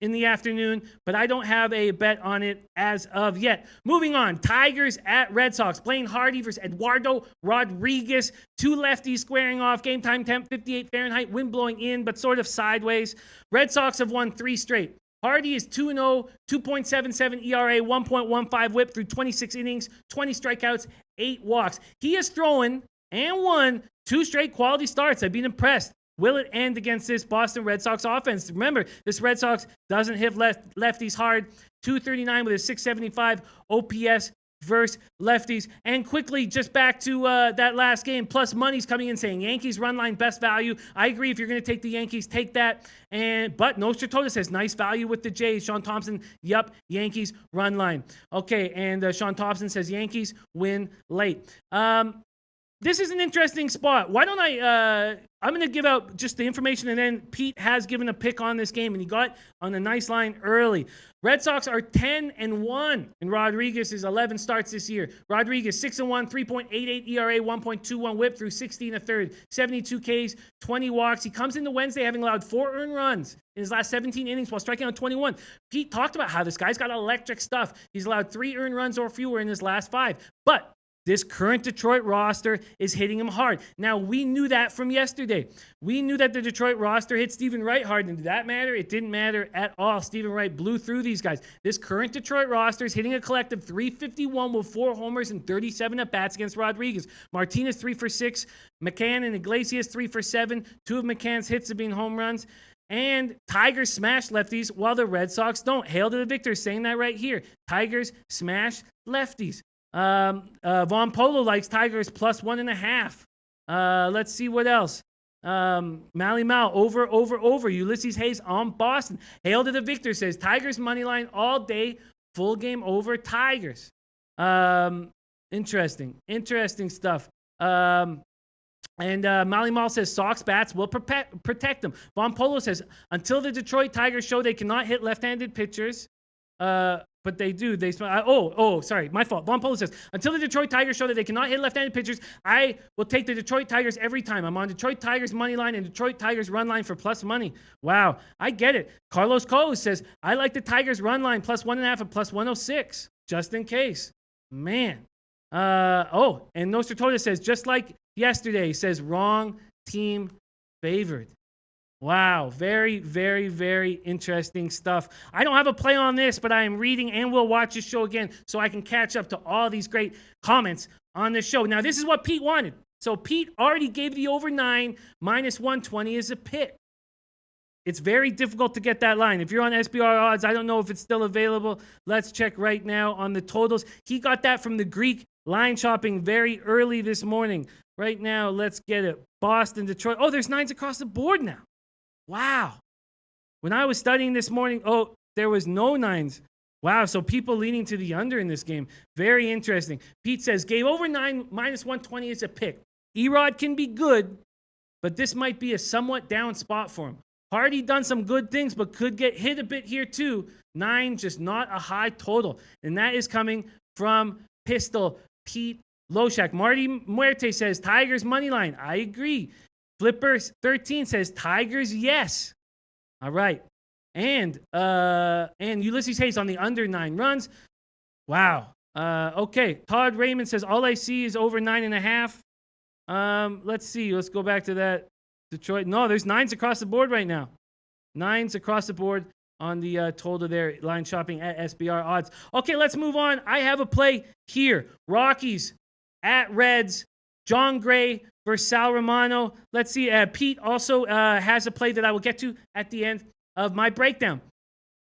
in the afternoon, but I don't have a bet on it as of yet. Moving on, Tigers at Red Sox. Blaine Hardy versus Eduardo Rodriguez. Two lefties squaring off. Game time temp 58 Fahrenheit. Wind blowing in, but sort of sideways. Red Sox have won 3 straight. Hardy is 2-0, 2.77 ERA, 1.15 whip through 26 innings, 20 strikeouts, 8 walks. He has thrown and won 2 straight quality starts. I've been impressed. Will it end against this Boston Red Sox offense? Remember, this Red Sox doesn't hit lefties hard. 239 with a 675 OPS versus lefties. And quickly, just back to that last game, plus money's coming in saying Yankees run line best value. I agree. If you're going to take the Yankees, take that. But Nostratoda says nice value with the Jays. Sean Thompson, yup, Yankees run line. Okay, and Sean Thompson says Yankees win late. This is an interesting spot. Why don't I'm going to give out just the information, and then Pete has given a pick on this game, and he got on a nice line early. Red Sox are 10-1, and Rodriguez is 11 starts this year. Rodriguez 6-1, 3.88 ERA, 1.21 whip through 16 1/3, 72 Ks, 20 walks. He comes into Wednesday having allowed 4 earned runs in his last 17 innings while striking out 21. Pete talked about how this guy's got electric stuff. He's allowed 3 earned runs or fewer in his last 5. But this current Detroit roster is hitting him hard. Now, we knew that from yesterday. We knew that the Detroit roster hit Stephen Wright hard. And did that matter? It didn't matter at all. Stephen Wright blew through these guys. This current Detroit roster is hitting a collective 351 with 4 homers and 37 at-bats against Rodriguez. Martinez 3 for 6. McCann and Iglesias 3 for 7. 2 of McCann's hits have been home runs. And Tigers smash lefties while the Red Sox don't. Hail to the victor, saying that right here. Tigers smash lefties. Von Polo likes Tigers plus 1.5. Let's see what else. Mally Mal over. Ulysses Hayes on Boston. Hail to the victor says Tigers money line all day. Full game over Tigers. Interesting stuff. And Mally Mal says Sox bats will protect them. Von Polo says until the Detroit Tigers show they cannot hit left-handed pitchers, But they do. Sorry, my fault. Von Polo says, until the Detroit Tigers show that they cannot hit left-handed pitchers, I will take the Detroit Tigers every time. I'm on Detroit Tigers money line and Detroit Tigers run line for plus money. Wow, I get it. Carlos Cole says, I like the Tigers run line plus 1.5 and plus 106, just in case. Man. And Nostratoda says, just like yesterday, says wrong team favored. Wow, very, very, very interesting stuff. I don't have a play on this, but I am reading and will watch this show again so I can catch up to all these great comments on the show. Now, this is what Pete wanted. So Pete already gave the over 9 minus 120 as a pick. It's very difficult to get that line. If you're on SBR odds, I don't know if it's still available. Let's check right now on the totals. He got that from the Greek line shopping very early this morning. Right now, let's get it. Boston, Detroit. Oh, there's 9s across the board now. Wow. When I was studying this morning, there was no 9s. Wow, so people leaning to the under in this game. Very interesting. Pete says, gave over 9 minus 120 is a pick. Erod can be good, but this might be a somewhat down spot for him. Hardy done some good things, but could get hit a bit here too. 9, just not a high total. And that is coming from Pistol Pete Loshak. Marty Muerte says, Tigers money line. I agree. Flipper 13 says Tigers, yes. All right. And Ulysses Hayes on the under 9 runs. Wow. Okay. Todd Raymond says all I see is over 9.5. Let's see. Let's go back to that. Detroit. No, there's 9s across the board right now. 9s across the board on the total there. Line shopping at SBR odds. Okay, let's move on. I have a play here. Rockies at Reds. John Gray versus Sal Romano. Let's see. Pete also has a play that I will get to at the end of my breakdown.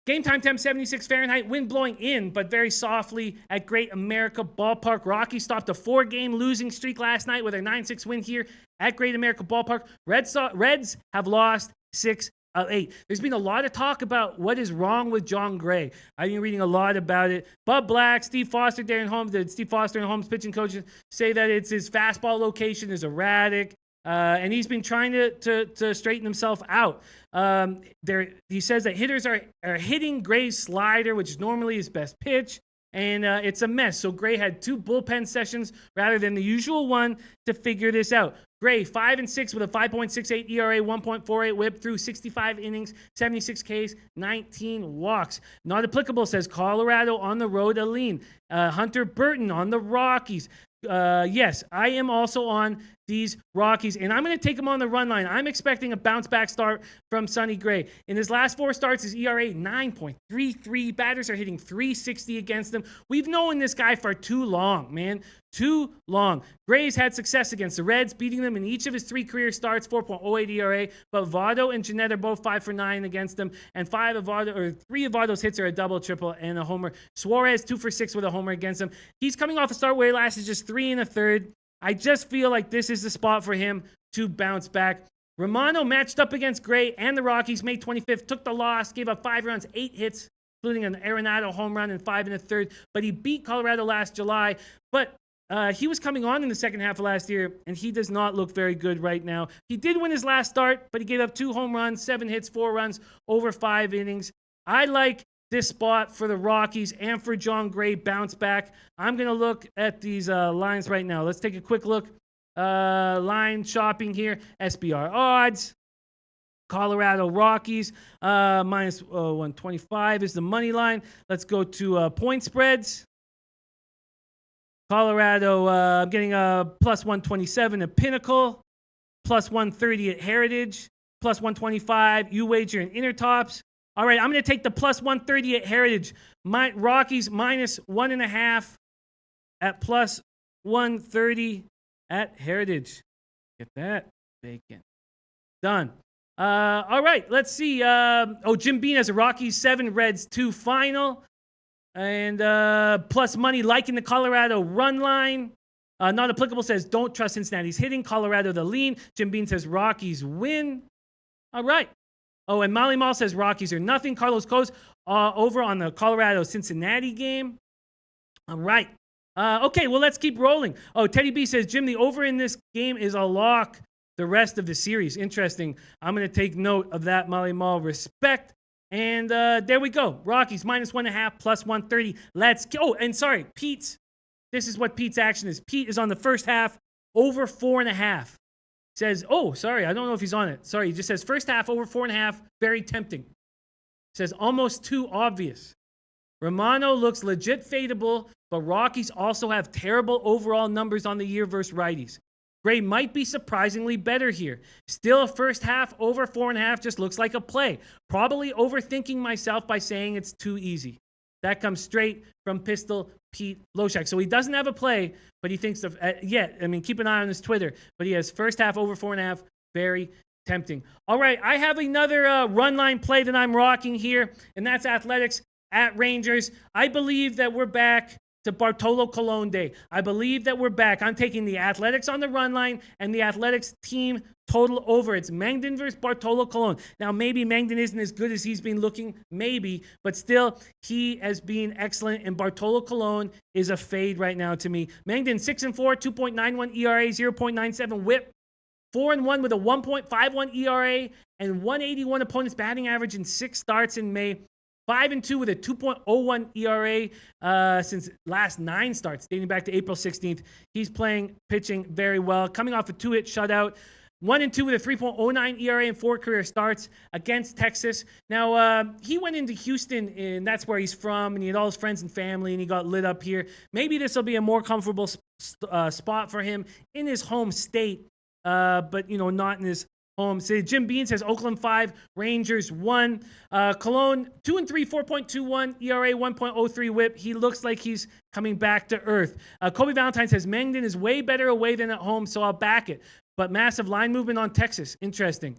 Game time temp 76 Fahrenheit. Wind blowing in, but very softly at Great America Ballpark. Rockies stopped a 4-game losing streak last night with a 9-6 win here at Great America Ballpark. Reds have lost 6 of 8. There's been a lot of talk about what is wrong with John Gray. I've been reading a lot about it. Bub Black, Steve Foster, Darren Holmes, Steve Foster and Holmes pitching coaches say that it's his fastball location is erratic. And he's been trying to straighten himself out. He says that hitters are hitting Gray's slider, which is normally his best pitch, and it's a mess. So Gray had 2 bullpen sessions rather than the usual one to figure this out. Gray, 5-6 with a 5.68 ERA, 1.48 WHIP through 65 innings, 76 Ks, 19 walks. Not applicable, says Colorado on the road, a lean. Hunter Burton on the Rockies. Yes, I am also on these Rockies, and I'm going to take him on the run line. I'm expecting a bounce-back start from Sonny Gray. In his last 4 starts, his ERA 9.33. Batters are hitting 360 against him. We've known this guy for too long, man. Too long. Gray's had success against the Reds, beating them in each of his 3 career starts, 4.08 ERA. But Votto and Jeanette are both 5 for 9 against them, and 3 of Votto's hits are a double, triple, and a homer. Suarez 2 for 6 with a homer against him. He's coming off a start where he lasted just 3 1/3. I just feel like this is the spot for him to bounce back. Romano matched up against Gray and the Rockies May 25th, took the loss, gave up 5 runs, 8 hits, including an Arenado home run and 5 1/3. But he beat Colorado last July. But he was coming on in the second half of last year, and he does not look very good right now. He did win his last start, but he gave up 2 home runs, 7 hits, 4 runs over 5 innings. I like this spot for the Rockies and for John Gray bounce back. I'm going to look at these lines right now. Let's take a quick look. Line shopping here. SBR odds. Colorado Rockies minus 125 is the money line. Let's go to point spreads. Colorado, I'm getting a plus 127 at Pinnacle, plus 130 at Heritage, plus 125. You wager in Intertops. All right, I'm going to take the plus 130 at Heritage. Rockies minus 1.5 at plus 130 at Heritage. Get that bacon. Done. All right, let's see. Jim Bean has a Rockies 7, Reds 2 final. And plus money liking the Colorado run line. Not applicable says don't trust Cincinnati's hitting. Colorado the lean. Jim Bean says Rockies win. All right. Oh, and Molly Mall says Rockies are nothing. Carlos Coase over on the Colorado-Cincinnati game. All right. Okay, well, let's keep rolling. Oh, Teddy B says, Jim, the over in this game is a lock the rest of the series. Interesting. I'm going to take note of that, Molly Mall. Respect. And there we go. Rockies -1.5 plus 130. Let's go. Oh, and sorry, this is what Pete's action is. Pete is on the first half over 4.5. Says, oh, sorry, I don't know if he's on it. Sorry, he just says first half over 4.5. Very tempting. Says almost too obvious. Romano looks legit fadeable, but Rockies also have terrible overall numbers on the year versus righties. Gray might be surprisingly better here. Still, a first half over 4.5 just looks like a play. Probably overthinking myself by saying it's too easy. That comes straight from Pistol Pete Loshak. So he doesn't have a play, but he thinks of, keep an eye on his Twitter. But he has first half over 4.5. Very tempting. All right, I have another run line play that I'm rocking here, and that's Athletics at Rangers. I believe that we're back to Bartolo Colon Day. I believe that we're back. I'm taking the Athletics on the run line and the Athletics team total over. It's Mengden versus Bartolo Colon. Now, maybe Mengden isn't as good as he's been looking, maybe, but still, he has been excellent, and Bartolo Colon is a fade right now to me. Mengden, 6-4, 2.91 ERA, 0.97 whip, 4-1 with a 1.51 ERA, and 181 opponents batting average in 6 starts in May. 5-2 with a 2.01 ERA since last 9 starts, dating back to April 16th. He's pitching very well. Coming off a 2-hit shutout. 1-2 with a 3.09 ERA in 4 career starts against Texas. Now, he went into Houston, and that's where he's from, and he had all his friends and family, and he got lit up here. Maybe this will be a more comfortable spot for him in his home state, but, not in his home city. Jim Bean says Oakland 5, Rangers 1. Cologne 2-3, 4.21 ERA, 1.03 whip. He looks like he's coming back to earth. Kobe Valentine says Mengden is way better away than at home, so I'll back it. But massive line movement on Texas. Interesting.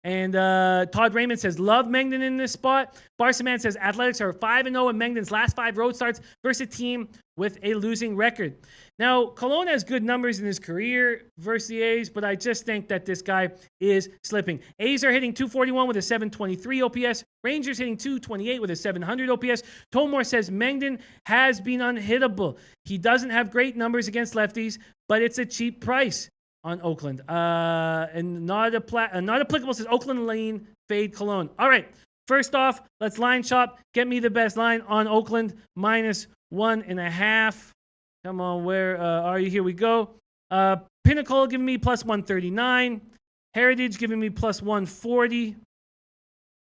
And Todd Raymond says, love Mengden in this spot. Barsaman says, Athletics are 5-0 in Mengden's last 5 road starts versus a team with a losing record. Now, Colon has good numbers in his career versus the A's, but I just think that this guy is slipping. A's are hitting 241 with a 723 OPS. Rangers hitting 228 with a 700 OPS. Tomore says Mengden has been unhittable. He doesn't have great numbers against lefties, but it's a cheap price on Oakland. And not applicable, says Oakland lean, fade Cologne. All right, first off, let's line shop. Get me the best line on Oakland, -1.5. Come on, where are you? Here we go. Pinnacle giving me +139. Heritage giving me +140.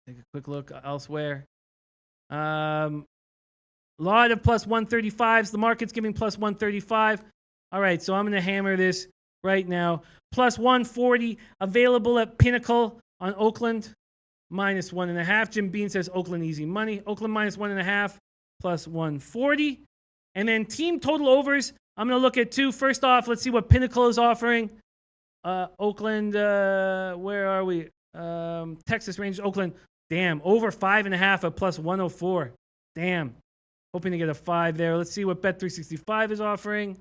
Take a quick look elsewhere. Lot of +135s. The market's giving +135. All right, so I'm going to hammer this right now. +140 available at Pinnacle on Oakland, -1.5. Jim Bean says Oakland easy money. Oakland -1.5, +140. And then team total overs, I'm going to look at 2. First off, let's see what Pinnacle is offering. Oakland, where are we? Texas Rangers, Oakland. Damn, over 5.5 at +104. Damn. Hoping to get a 5 there. Let's see what Bet365 is offering.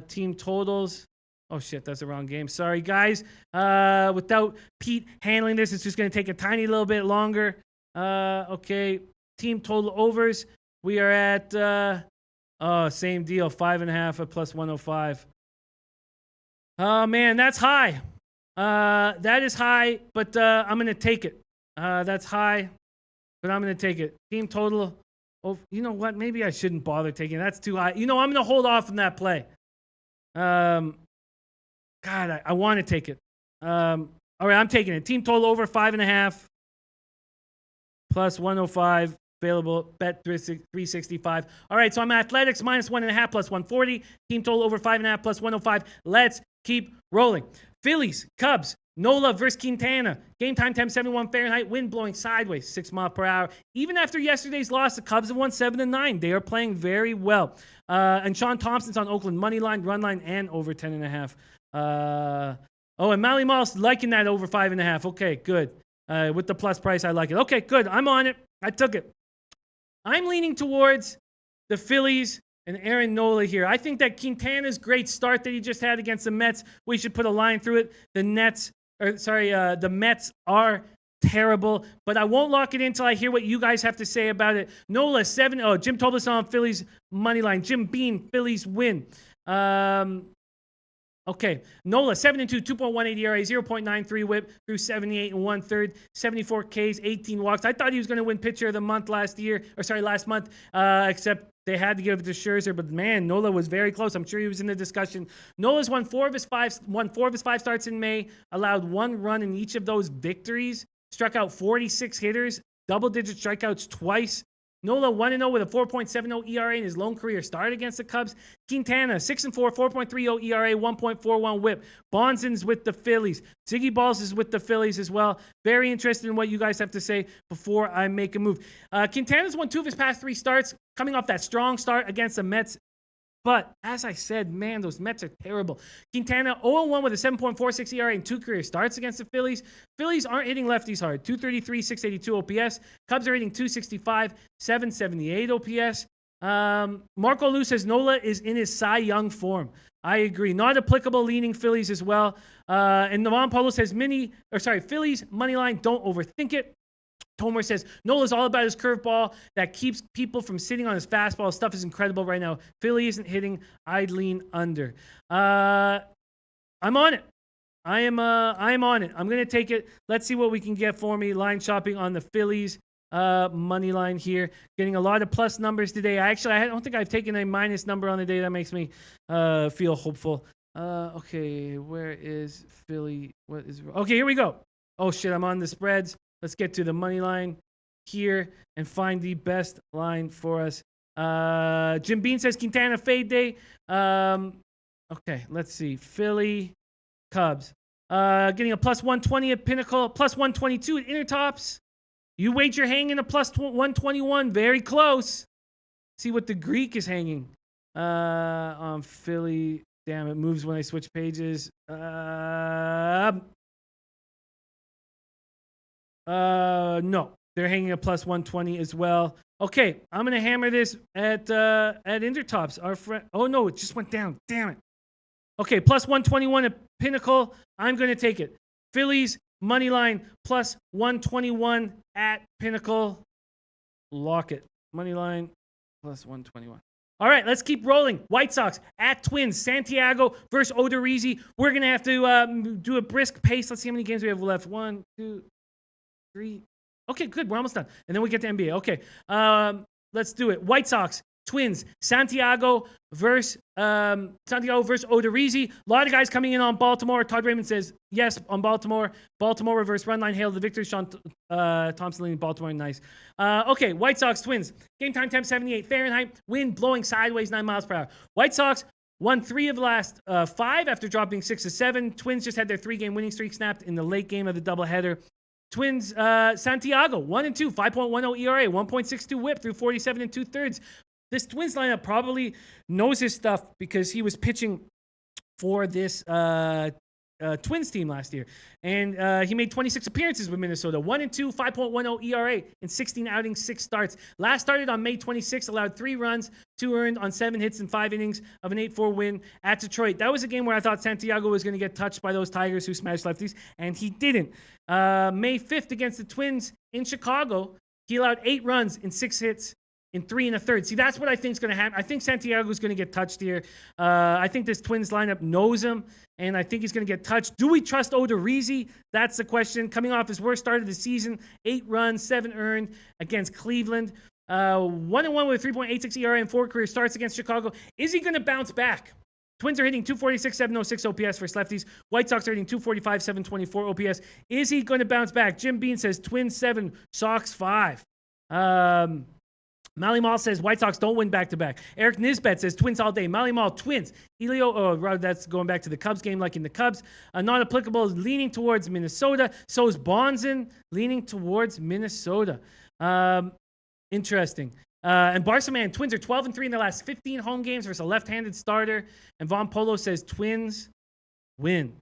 Team totals. Oh, shit, that's the wrong game. Sorry, guys. Without Pete handling this, it's just going to take a tiny little bit longer. Okay, team total overs. We are at, same deal, 5.5 at +105. Oh, man, that's high. That is high, but I'm going to take it. That's high, but I'm going to take it. Team total. Oh, you know what? Maybe I shouldn't bother taking it. That's too high. I'm going to hold off on that play. God, I want to take it. All right, I'm taking it. Team total over 5.5 +105. Available, bet 365. All right, so I'm Athletics -1.5 +140. Team total over 5.5 +105. Let's keep rolling. Phillies, Cubs, Nola versus Quintana. Game time, 71 Fahrenheit. Wind blowing sideways, 6 miles per hour. Even after yesterday's loss, the Cubs have won 7-9. They are playing very well. And Sean Thompson's on Oakland money line, run line, and over 10.5. And Mally Moss liking that over 5.5. Okay, good. With the plus price, I like it. Okay, good. I'm on it. I took it. I'm leaning towards the Phillies and Aaron Nola here. I think that Quintana's great start that he just had against the Mets, we should put a line through it. The Mets are terrible, but I won't lock it in until I hear what you guys have to say about it. Nola, 7. Oh, Jim told us on Phillies money line. Jim Bean, Phillies win. Okay, Nola 7-2, 2.18 ERA, 0.93 WHIP through 78 and 1/3, 74 Ks, 18 walks. I thought he was going to win Pitcher of the Month last month, except they had to give it to Scherzer. But man, Nola was very close. I'm sure he was in the discussion. Nola's won four of his five starts in May, allowed 1 run in each of those victories, struck out 46 hitters, double-digit strikeouts twice. Nola 1-0 with a 4.70 ERA in his lone career start against the Cubs. Quintana 6-4, 4.30 ERA, 1.41 WHIP. Bonzon's with the Phillies. Ziggy Balls is with the Phillies as well. Very interested in what you guys have to say before I make a move. Quintana's won 2 of his past 3 starts, coming off that strong start against the Mets. But as I said, man, those Mets are terrible. Quintana 0-1 with a 7.46 ERA and 2 career starts against the Phillies. Phillies aren't hitting lefties hard. 233, 682 OPS. Cubs are hitting 265, 778 OPS. Marco Lu says Nola is in his Cy Young form. I agree. Not applicable, leaning Phillies as well. And Navan Polo says Phillies money line. Don't overthink it. Tomer says, Nola's all about his curveball that keeps people from sitting on his fastball. His stuff is incredible right now. Philly isn't hitting. I'd lean under. I'm on it. I am on it. I'm going to take it. Let's see what we can get for me. Line shopping on the Phillies money line here. Getting a lot of plus numbers today. I don't think I've taken a minus number on the day. That makes me feel hopeful. Okay, where is Philly? Okay, here we go. Oh, shit, I'm on the spreads. Let's get to the money line here and find the best line for us. Jim Bean says Quintana fade day. Okay, let's see. Philly, Cubs. Getting a plus 120 at Pinnacle, plus 122 at Intertops. You wager hanging a plus 121. Very close. See what the Greek is hanging on Philly. Damn, it moves when I switch pages. No, they're hanging a plus 120 as well. Okay, I'm gonna hammer this at Intertops. Our friend. Oh no, it just went down. Damn it. Okay, plus 121 at Pinnacle. I'm gonna take it. Phillies money line plus 121 at Pinnacle. Lock it. Money line plus 121. All right, let's keep rolling. White Sox at Twins. Santiago versus Odorizzi. We're gonna have to do a brisk pace. Let's see how many games we have left. 1, 2, 3. Okay, good. We're almost done. And then we get to NBA. Okay. Let's do it. White Sox, Twins, Santiago versus Odorizzi. A lot of guys coming in on Baltimore. Todd Raymond says yes on Baltimore. Baltimore reverse run line. Hail the victory. Sean Thompson leading Baltimore. Nice. Okay, White Sox, Twins. Game time temp 78 Fahrenheit. Wind blowing sideways 9 miles per hour. White Sox won 3 of the last 5 after dropping 6-7. Twins just had their 3-game winning streak snapped in the late game of the doubleheader. Twins, Santiago, 1-2, 5.10 ERA, 1.62 WHIP through 47 2/3. This Twins lineup probably knows his stuff because he was pitching for this Twins team last year. And he made 26 appearances with Minnesota. 1-2, 5.10 ERA in 16 outings, 6 starts. Last started on May 26, allowed 3 runs, 2 earned on 7 hits in 5 innings of an 8-4 win at Detroit. That was a game where I thought Santiago was going to get touched by those Tigers who smashed lefties, and he didn't. May 5th against the Twins in Chicago, he allowed 8 runs in 6 hits in 3 1/3. See, that's what I think is going to happen. I think Santiago's going to get touched here. I think this Twins lineup knows him, and I think he's going to get touched. Do we trust Odorizzi? That's the question. Coming off his worst start of the season, 8 runs, 7 earned against Cleveland. 1-1 with a 3.86 ERA and 4 career starts against Chicago. Is he going to bounce back? Twins are hitting 246, 706 OPS for lefties. White Sox are hitting 245, 724 OPS. Is he going to bounce back? Jim Bean says Twins 7, Sox 5. Mally Mall says White Sox don't win back-to-back. Eric Nisbet says Twins all day. Mally Mall, Twins. Helio, that's going back to the Cubs game, like in the Cubs. Non-applicable is leaning towards Minnesota. So is Bonzon leaning towards Minnesota. Interesting. And Barsaman, Twins are 12-3 in their last 15 home games versus a left-handed starter. And Von Polo says Twins win.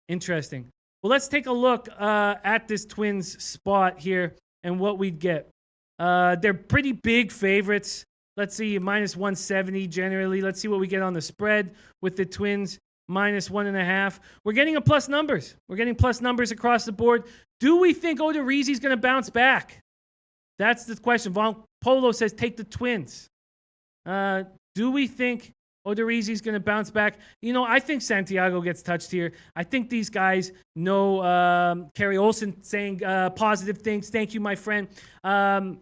Interesting. Well, let's take a look at this Twins spot here and what we'd get. They're pretty big favorites. Let's see, minus 170 generally. Let's see what we get on the spread with the Twins, minus 1.5. We're getting plus numbers. We're getting plus numbers across the board. Do we think Odorizzi's going to bounce back? That's the question. Von Polo says take the Twins. Do we think Odorizzi's going to bounce back. I think Santiago gets touched here. I think these guys know Kerry Olsen saying positive things. Thank you, my friend. I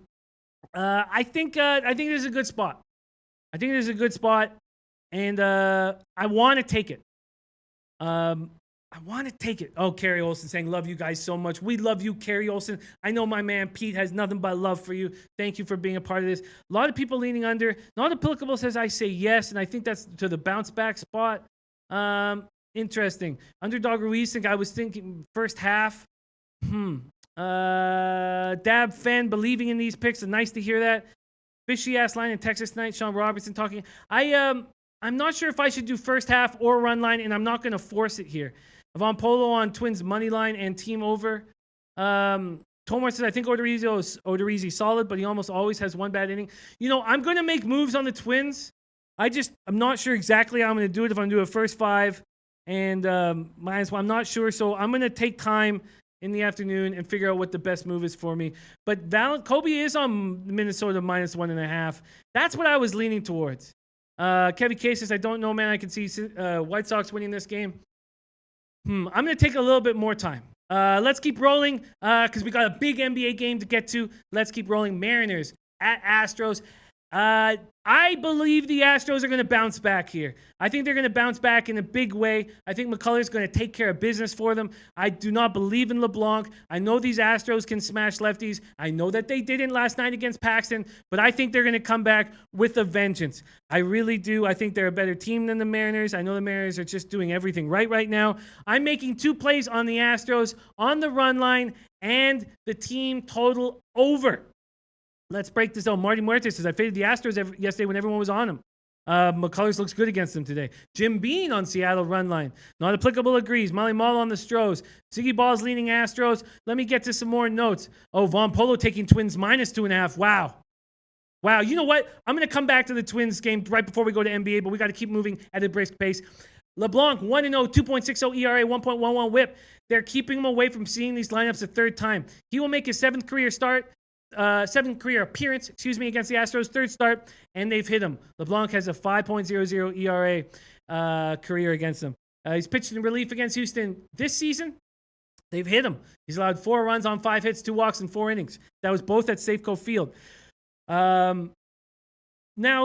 think this is a good spot. I think this is a good spot, and I want to take it. I want to take it. Oh, Kerry Olsen saying, love you guys so much. We love you, Kerry Olsen. I know my man Pete has nothing but love for you. Thank you for being a part of this. A lot of people leaning under. Not applicable says I say yes, and I think that's to the bounce back spot. Interesting. Underdog Ruiz, think I was thinking first half. Dab fan believing in these picks. Nice to hear that. Fishy ass line in Texas tonight. Sean Robertson talking. I'm not sure if I should do first half or run line, and I'm not going to force it here. Von Polo on Twins money line and team over. Tomar says, I think Odorizzi solid, but he almost always has one bad inning. I'm going to make moves on the Twins. I'm not sure exactly how I'm going to do it. If I'm going to do a first five and minus one, I'm not sure. So I'm going to take time in the afternoon and figure out what the best move is for me. But Kobe is on Minnesota minus 1.5. That's what I was leaning towards. Kevin K says, I don't know, man. I can see White Sox winning this game. I'm going to take a little bit more time. Let's keep rolling because we got a big NBA game to get to. Let's keep rolling. Mariners at Astros. I believe the Astros are going to bounce back here. I think they're going to bounce back in a big way. I think McCullers going to take care of business for them. I do not believe in LeBlanc. I know these Astros can smash lefties. I know that they didn't last night against Paxton, but I think they're going to come back with a vengeance. I really do. I think they're a better team than the Mariners. I know the Mariners are just doing everything right now. I'm making 2 plays on the Astros on the run line and the team total over. Let's break this down. Marty Muertes says, I faded the Astros yesterday when everyone was on them. McCullers looks good against them today. Jim Bean on Seattle run line. Not applicable agrees. Molly Mall on the Stros. Ziggy Ball's leaning Astros. Let me get to some more notes. Oh, Von Polo taking Twins minus 2.5. Wow. You know what? I'm going to come back to the Twins game right before we go to NBA, but we got to keep moving at a brisk pace. LeBlanc, 1-0, 2.60 ERA, 1.11 whip. They're keeping him away from seeing these lineups a third time. He will make his 7th career appearance, against the Astros, 3rd start, and they've hit him. LeBlanc has a 5.00 ERA career against them. He's pitched in relief against Houston this season. They've hit him. He's allowed 4 runs on 5 hits, 2 walks, and 4 innings. That was both at Safeco Field. Now,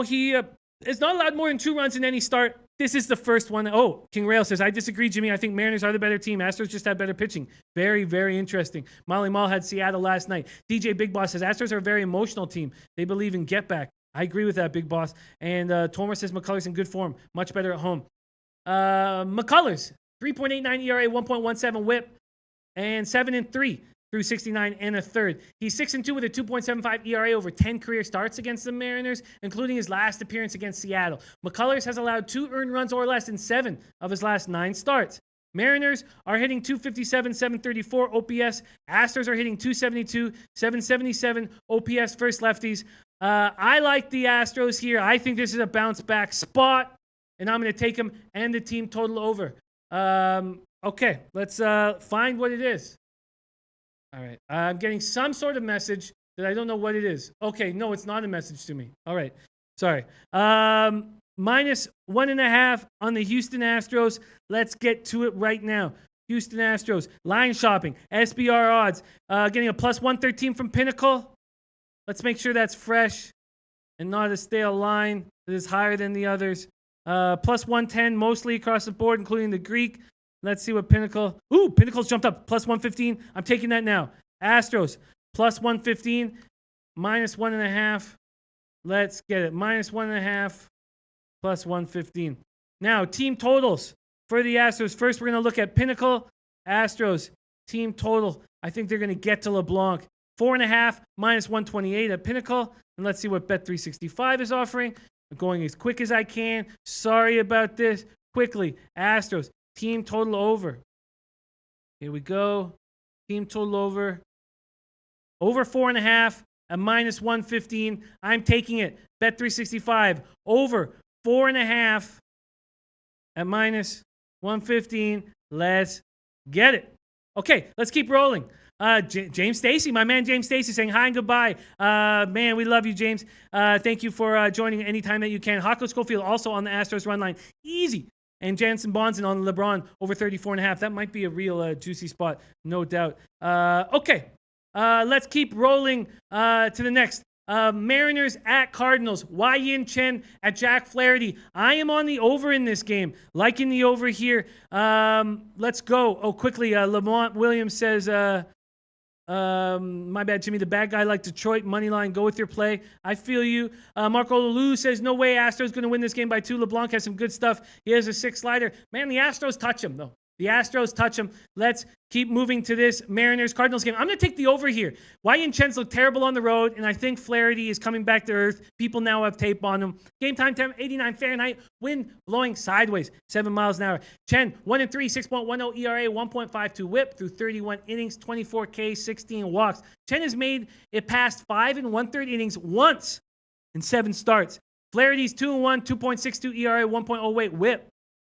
he is not allowed more than 2 runs in any start. This is the first one. Oh, King Rail says, I disagree, Jimmy. I think Mariners are the better team. Astros just have better pitching. Very, very interesting. Molly Mall had Seattle last night. DJ Big Boss says, Astros are a very emotional team. They believe in get back. I agree with that, Big Boss. And Tomer says, McCullers in good form. Much better at home. McCullers, 3.89 ERA, 1.17 whip, and 7-3 through 69 and a third. He's 6-2 with a 2.75 ERA over 10 career starts against the Mariners, including his last appearance against Seattle. McCullers has allowed 2 earned runs or less in 7 of his last 9 starts. Mariners are hitting 257, 734 OPS. Astros are hitting 272, 777 OPS first lefties. I like the Astros here. I think this is a bounce back spot, and I'm going to take them and the team total over. Okay, let's find what it is. All right. I'm getting some sort of message that I don't know what it is. Okay. No, it's not a message to me. All right. Sorry. Minus 1.5 on the Houston Astros. Let's get to it right now. Houston Astros. Line shopping. SBR odds. Getting a plus 113 from Pinnacle. Let's make sure that's fresh and not a stale line that is higher than the others. Plus 110 mostly across the board, including the Greek. Let's see what Pinnacle. Ooh, Pinnacle's jumped up. Plus 115. I'm taking that now. Astros, plus 115. Minus 1.5. Let's get it. Minus 1.5. Plus 115. Now, team totals for the Astros. First, we're going to look at Pinnacle. Astros, team total. I think they're going to get to LeBlanc. 4.5. Minus 128 at Pinnacle. And let's see what Bet365 is offering. I'm going as quick as I can. Sorry about this. Quickly. Astros. Team total over. Here we go. Team total over. Over 4.5 at minus 115. I'm taking it. Bet365. Over 4.5 at minus 115. Let's get it. Okay, let's keep rolling. James Stacy, my man James Stacy, saying hi and goodbye. Man, we love you, James. Thank you for joining anytime that you can. Hako Schofield also on the Astros run line. Easy. And Jansen Bonson on LeBron over 34.5. That might be a real juicy spot, no doubt. Okay, let's keep rolling to the next. Mariners at Cardinals. Yin Chen at Jack Flaherty. I am on the over in this game. Liking the over here. Let's go. Oh, quickly. Lamont Williams says, my bad, Jimmy. The bad guy like Detroit. Money line. Go with your play. I feel you. Marco Lulu says, no way Astros going to win this game by 2. LeBlanc has some good stuff. He has a 6 slider. Man, the Astros touch him, though. The Astros touch him. Let's keep moving to this Mariners-Cardinals game. I'm going to take the over here. Yin Chen's look terrible on the road, and I think Flaherty is coming back to earth. People now have tape on him. Game time, 89 Fahrenheit. Wind blowing sideways, 7 miles an hour. Chen, 1-3, 6.10 ERA, 1.52 whip through 31 innings, 24 Ks, 16 walks. Chen has made it past 5 1/3 innings once in 7 starts. Flaherty's 2-1, 2.62 ERA, 1.08 whip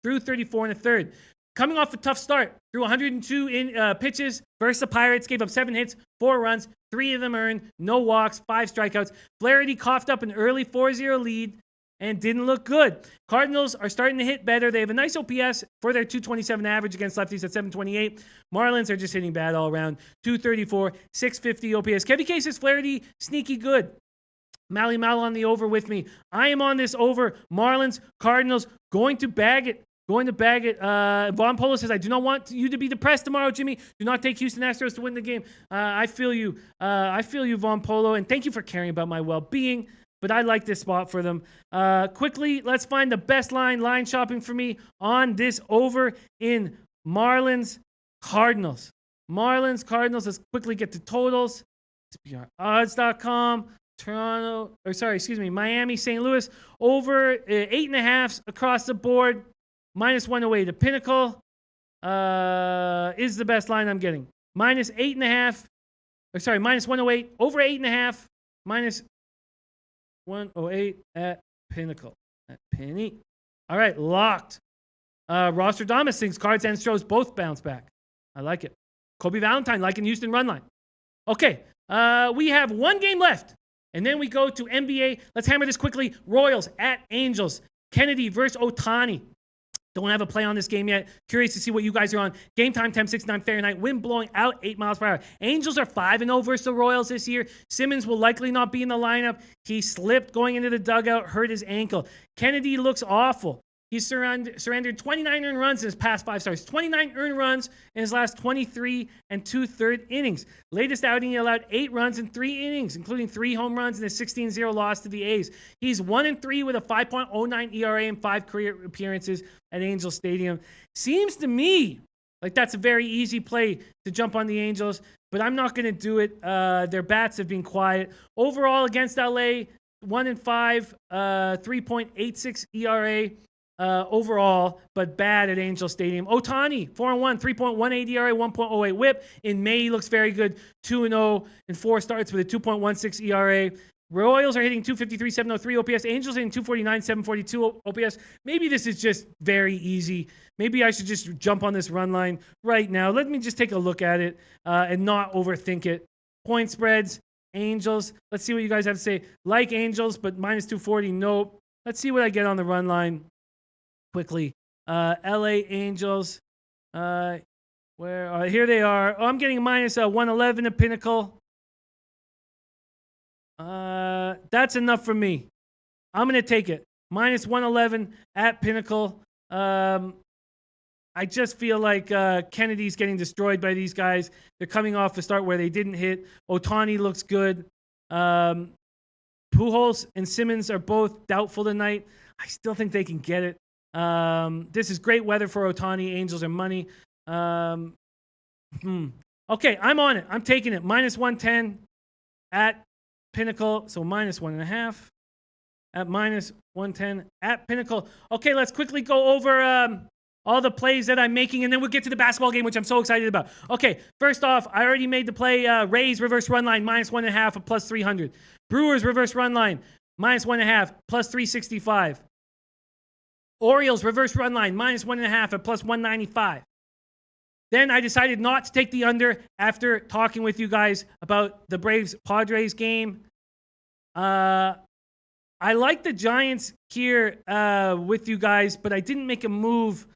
through 34 1/3. Coming off a tough start, threw 102 pitches versus the Pirates, gave up 7 hits, 4 runs, 3 of them earned, no walks, 5 strikeouts. Flaherty coughed up an early 4-0 lead and didn't look good. Cardinals are starting to hit better. They have a nice OPS for their 227 average against lefties at 728. Marlins are just hitting bad all around. 234, 650 OPS. Kevy K says Flaherty, sneaky good. Mally Mal on the over with me. I am on this over. Marlins, Cardinals, going to bag it. Von Polo says, I do not want you to be depressed tomorrow, Jimmy. Do not take Houston Astros to win the game. I feel you. Von Polo. And thank you for caring about my well-being. But I like this spot for them. Quickly, let's find the best line shopping for me on this over in Marlins, Cardinals. Let's quickly get to totals. SBRodds.com. Miami, St. Louis. Over 8.5 across the board. -108. The Pinnacle is the best line I'm getting. -8.5. -108. Over 8.5. -108 at Pinnacle. At Penny. All right, locked. Roster Damas thinks Cards and Astros both bounce back. I like it. Kobe Valentine liking Houston run line. Okay, we have 1 game left. And then we go to NBA. Let's hammer this quickly. Royals at Angels. Kennedy versus Ohtani. Don't have a play on this game yet. Curious to see what you guys are on. Game time, 69 Fahrenheit. Wind blowing out 8 miles per hour. Angels are 5-0 versus the Royals this year. Simmons will likely not be in the lineup. He slipped going into the dugout, hurt his ankle. Kennedy looks awful. He's surrendered 29 earned runs in his past 5 starts. 29 earned runs in his last 23 2/3 innings. Latest outing, he allowed 8 runs in 3 innings, including 3 home runs and a 16-0 loss to the A's. He's 1-3 with a 5.09 ERA in 5 career appearances at Angel Stadium. Seems to me like that's a very easy play to jump on the Angels, but I'm not going to do it. Their bats have been quiet. Overall against LA, 1-5, 3.86 ERA. Overall, but bad at Angel Stadium. Ohtani, 4-1, 3.18 ERA, 1.08 whip. In May, he looks very good, 2-0 in 4 starts with a 2.16 ERA. Royals are hitting 253, 703 OPS. Angels hitting 249, 742 OPS. Maybe this is just very easy. Maybe I should just jump on this run line right now. Let me just take a look at it and not overthink it. Point spreads, Angels. Let's see what you guys have to say. Like Angels, but -240, nope. Let's see what I get on the run line. Quickly, LA Angels, here they are. Oh, I'm getting -111 at Pinnacle. That's enough for me. I'm going to take it. -111 at Pinnacle. I just feel like Kennedy's getting destroyed by these guys. They're coming off a start where they didn't hit. Ohtani looks good. Pujols and Simmons are both doubtful tonight. I still think they can get it. This is great weather for Ohtani. Angels are money. Okay, I'm on it. I'm taking it. -110 at Pinnacle. So -1.5 at -110 at Pinnacle. Okay, let's quickly go over all the plays that I'm making, and then we'll get to the basketball game, which I'm so excited about. Okay, first off, I already made the play. Rays reverse run line, -1.5 at +300. Brewers reverse run line, -1.5, +365. Orioles reverse run line, -1.5 at +195. Then I decided not to take the under after talking with you guys about the Braves-Padres game. I like the Giants here with you guys, but I didn't make a move.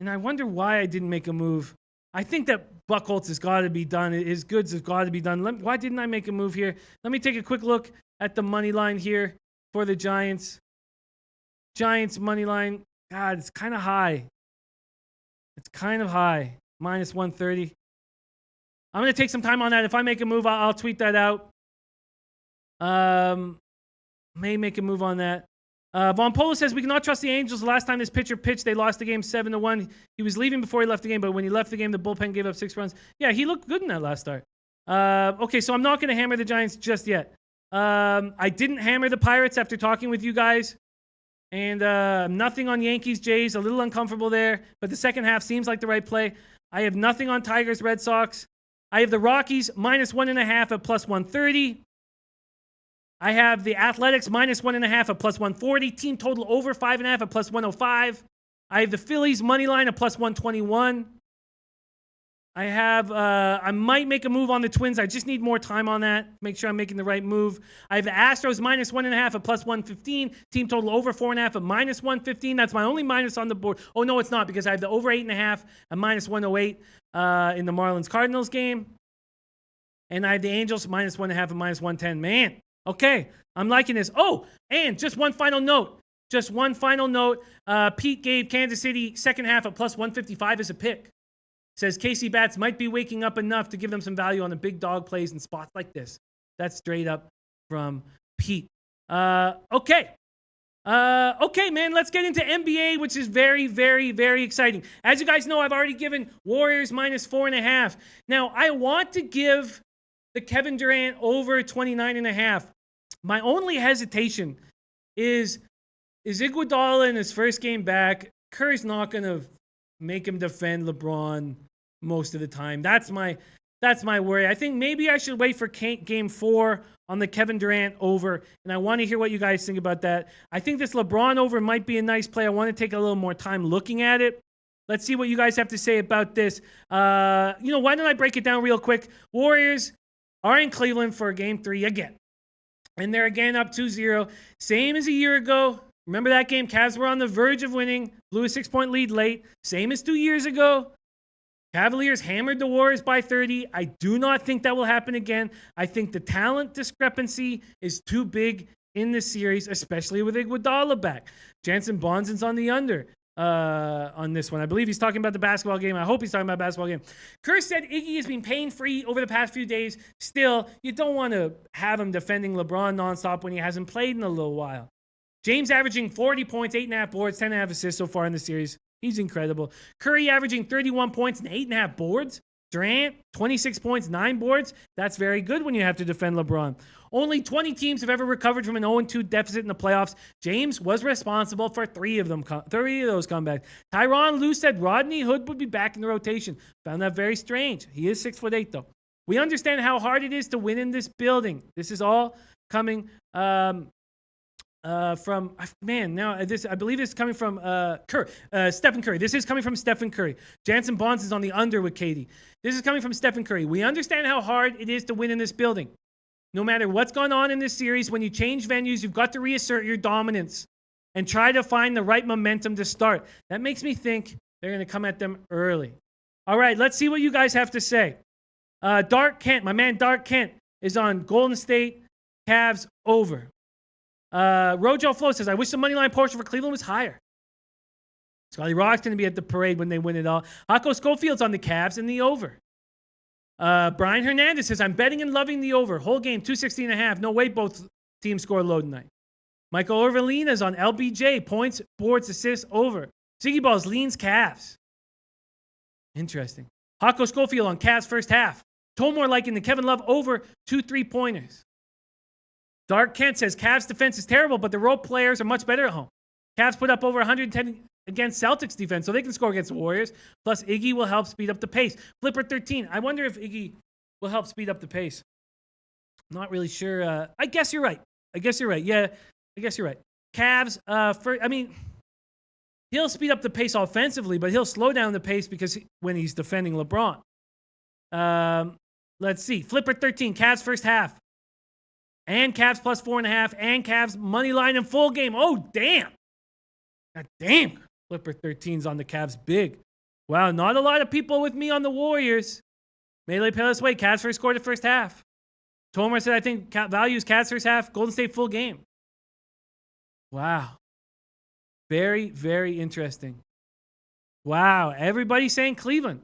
And I wonder why I didn't make a move. I think that Buchholz has got to be done. His goods have got to be done. Why didn't I make a move here? Let me take a quick look at the money line here for the Giants. Giants money line. God, it's kind of high. It's kind of high. Minus 130. I'm going to take some time on that. If I make a move, I'll tweet that out. May make a move on that. Von Polo says, we cannot trust the Angels. The last time this pitcher pitched, they lost the game 7-1. He was leaving before he left the game, but when he left the game, the bullpen gave up 6 runs. Yeah, he looked good in that last start. Okay, so I'm not going to hammer the Giants just yet. I didn't hammer the Pirates after talking with you guys. And nothing on Yankees, Jays. A little uncomfortable there, but the second half seems like the right play. I have nothing on Tigers, Red Sox. I have the Rockies minus 1.5 at plus 130. I have the Athletics minus 1.5 at plus 140. Team total over 5.5 at plus 105. I have the Phillies money line at plus 121. I have, I might make a move on the Twins. I just need more time on that. Make sure I'm making the right move. I have the Astros minus 1.5 at plus 115. Team total over 4.5 at minus 115. That's my only minus on the board. Oh, no, it's not, because I have the over 8.5 at minus 108 in the Marlins-Cardinals game. And I have the Angels minus 1.5 at minus 110. Man. Okay, I'm liking this. Oh, and just one final note. Pete gave Kansas City second half at plus 155 as a pick. Says Casey Bats might be waking up enough to give them some value on the big dog plays and spots like this. That's straight up from Pete. Okay, man, let's get into NBA, which is very, very, very exciting. As you guys know, I've already given Warriors minus 4.5. Now, I want to give the Kevin Durant over 29.5. My only hesitation is Iguodala in his first game back. Curry's not going to make him defend LeBron most of the time. That's my worry. I think maybe I should wait for game 4 on the Kevin Durant over, and I want to hear what you guys think about that. I think this LeBron over might be a nice play. I want to take a little more time looking at it. Let's see what you guys have to say about this. Why don't I break it down real quick? Warriors are in Cleveland for game 3 again. And they're again up 2-0. Same as a year ago. Remember that game? Cavs were on the verge of winning. Blew a 6-point lead late. Same as 2 years ago. Cavaliers hammered the Warriors by 30. I do not think that will happen again. I think the talent discrepancy is too big in this series, especially with Iguodala back. Jansen Bonson's on the under on this one. I believe he's talking about the basketball game. I hope he's talking about the basketball game. Kerr said Iggy has been pain-free over the past few days. Still, you don't want to have him defending LeBron nonstop when he hasn't played in a little while. James averaging 40 points, 8.5 boards, 10.5 assists so far in the series. He's incredible. Curry averaging 31 points and 8.5 boards. Durant, 26 points, 9 boards. That's very good when you have to defend LeBron. Only 20 teams have ever recovered from an 0-2 deficit in the playoffs. James was responsible for 3 of those comebacks. Tyronn Lue said Rodney Hood would be back in the rotation. Found that very strange. He is 6'8", though. We understand how hard it is to win in this building. This is all coming from I believe this is coming from Stephen Curry. This is coming from Stephen Curry. Jansen Bonds is on the under with Katie. This is coming from Stephen Curry. We understand how hard it is to win in this building. No matter what's gone on in this series, when you change venues, you've got to reassert your dominance and try to find the right momentum to start. That makes me think they're going to come at them early. All right, let's see what you guys have to say. Dark Kent, my man Dark Kent, is on Golden State Cavs over. Rojo Flo says, I wish the moneyline portion for Cleveland was higher. Scotty Rock's going to be at the parade when they win it all. Hako Schofield's on the Cavs and the over. Brian Hernandez says, I'm betting and loving the over. Whole game, 216.5. No way both teams score low tonight. Michael Orvalina's on LBJ. Points, boards, assists, over. Ziggy Balls leans Cavs. Interesting. Hako Schofield on Cavs first half. Tomor liking the Kevin Love over 2 3-pointers. Dark Kent says, Cavs defense is terrible, but the role players are much better at home. Cavs put up over 110 against Celtics defense, so they can score against the Warriors. Plus, Iggy will help speed up the pace. Flipper 13. I wonder if Iggy will help speed up the pace. Not really sure. I guess you're right. Yeah, I guess you're right. Cavs, he'll speed up the pace offensively, but he'll slow down the pace because when he's defending LeBron. Let's see. Flipper 13, Cavs first half. And Cavs plus 4.5. And Cavs money line and full game. Oh, damn. God damn. Flipper 13's on the Cavs big. Wow, not a lot of people with me on the Warriors. Melee Palace way. Cavs first quarter, first half. Tomer said, I think values Cavs first half. Golden State full game. Wow. Very, very interesting. Wow. Everybody's saying Cleveland.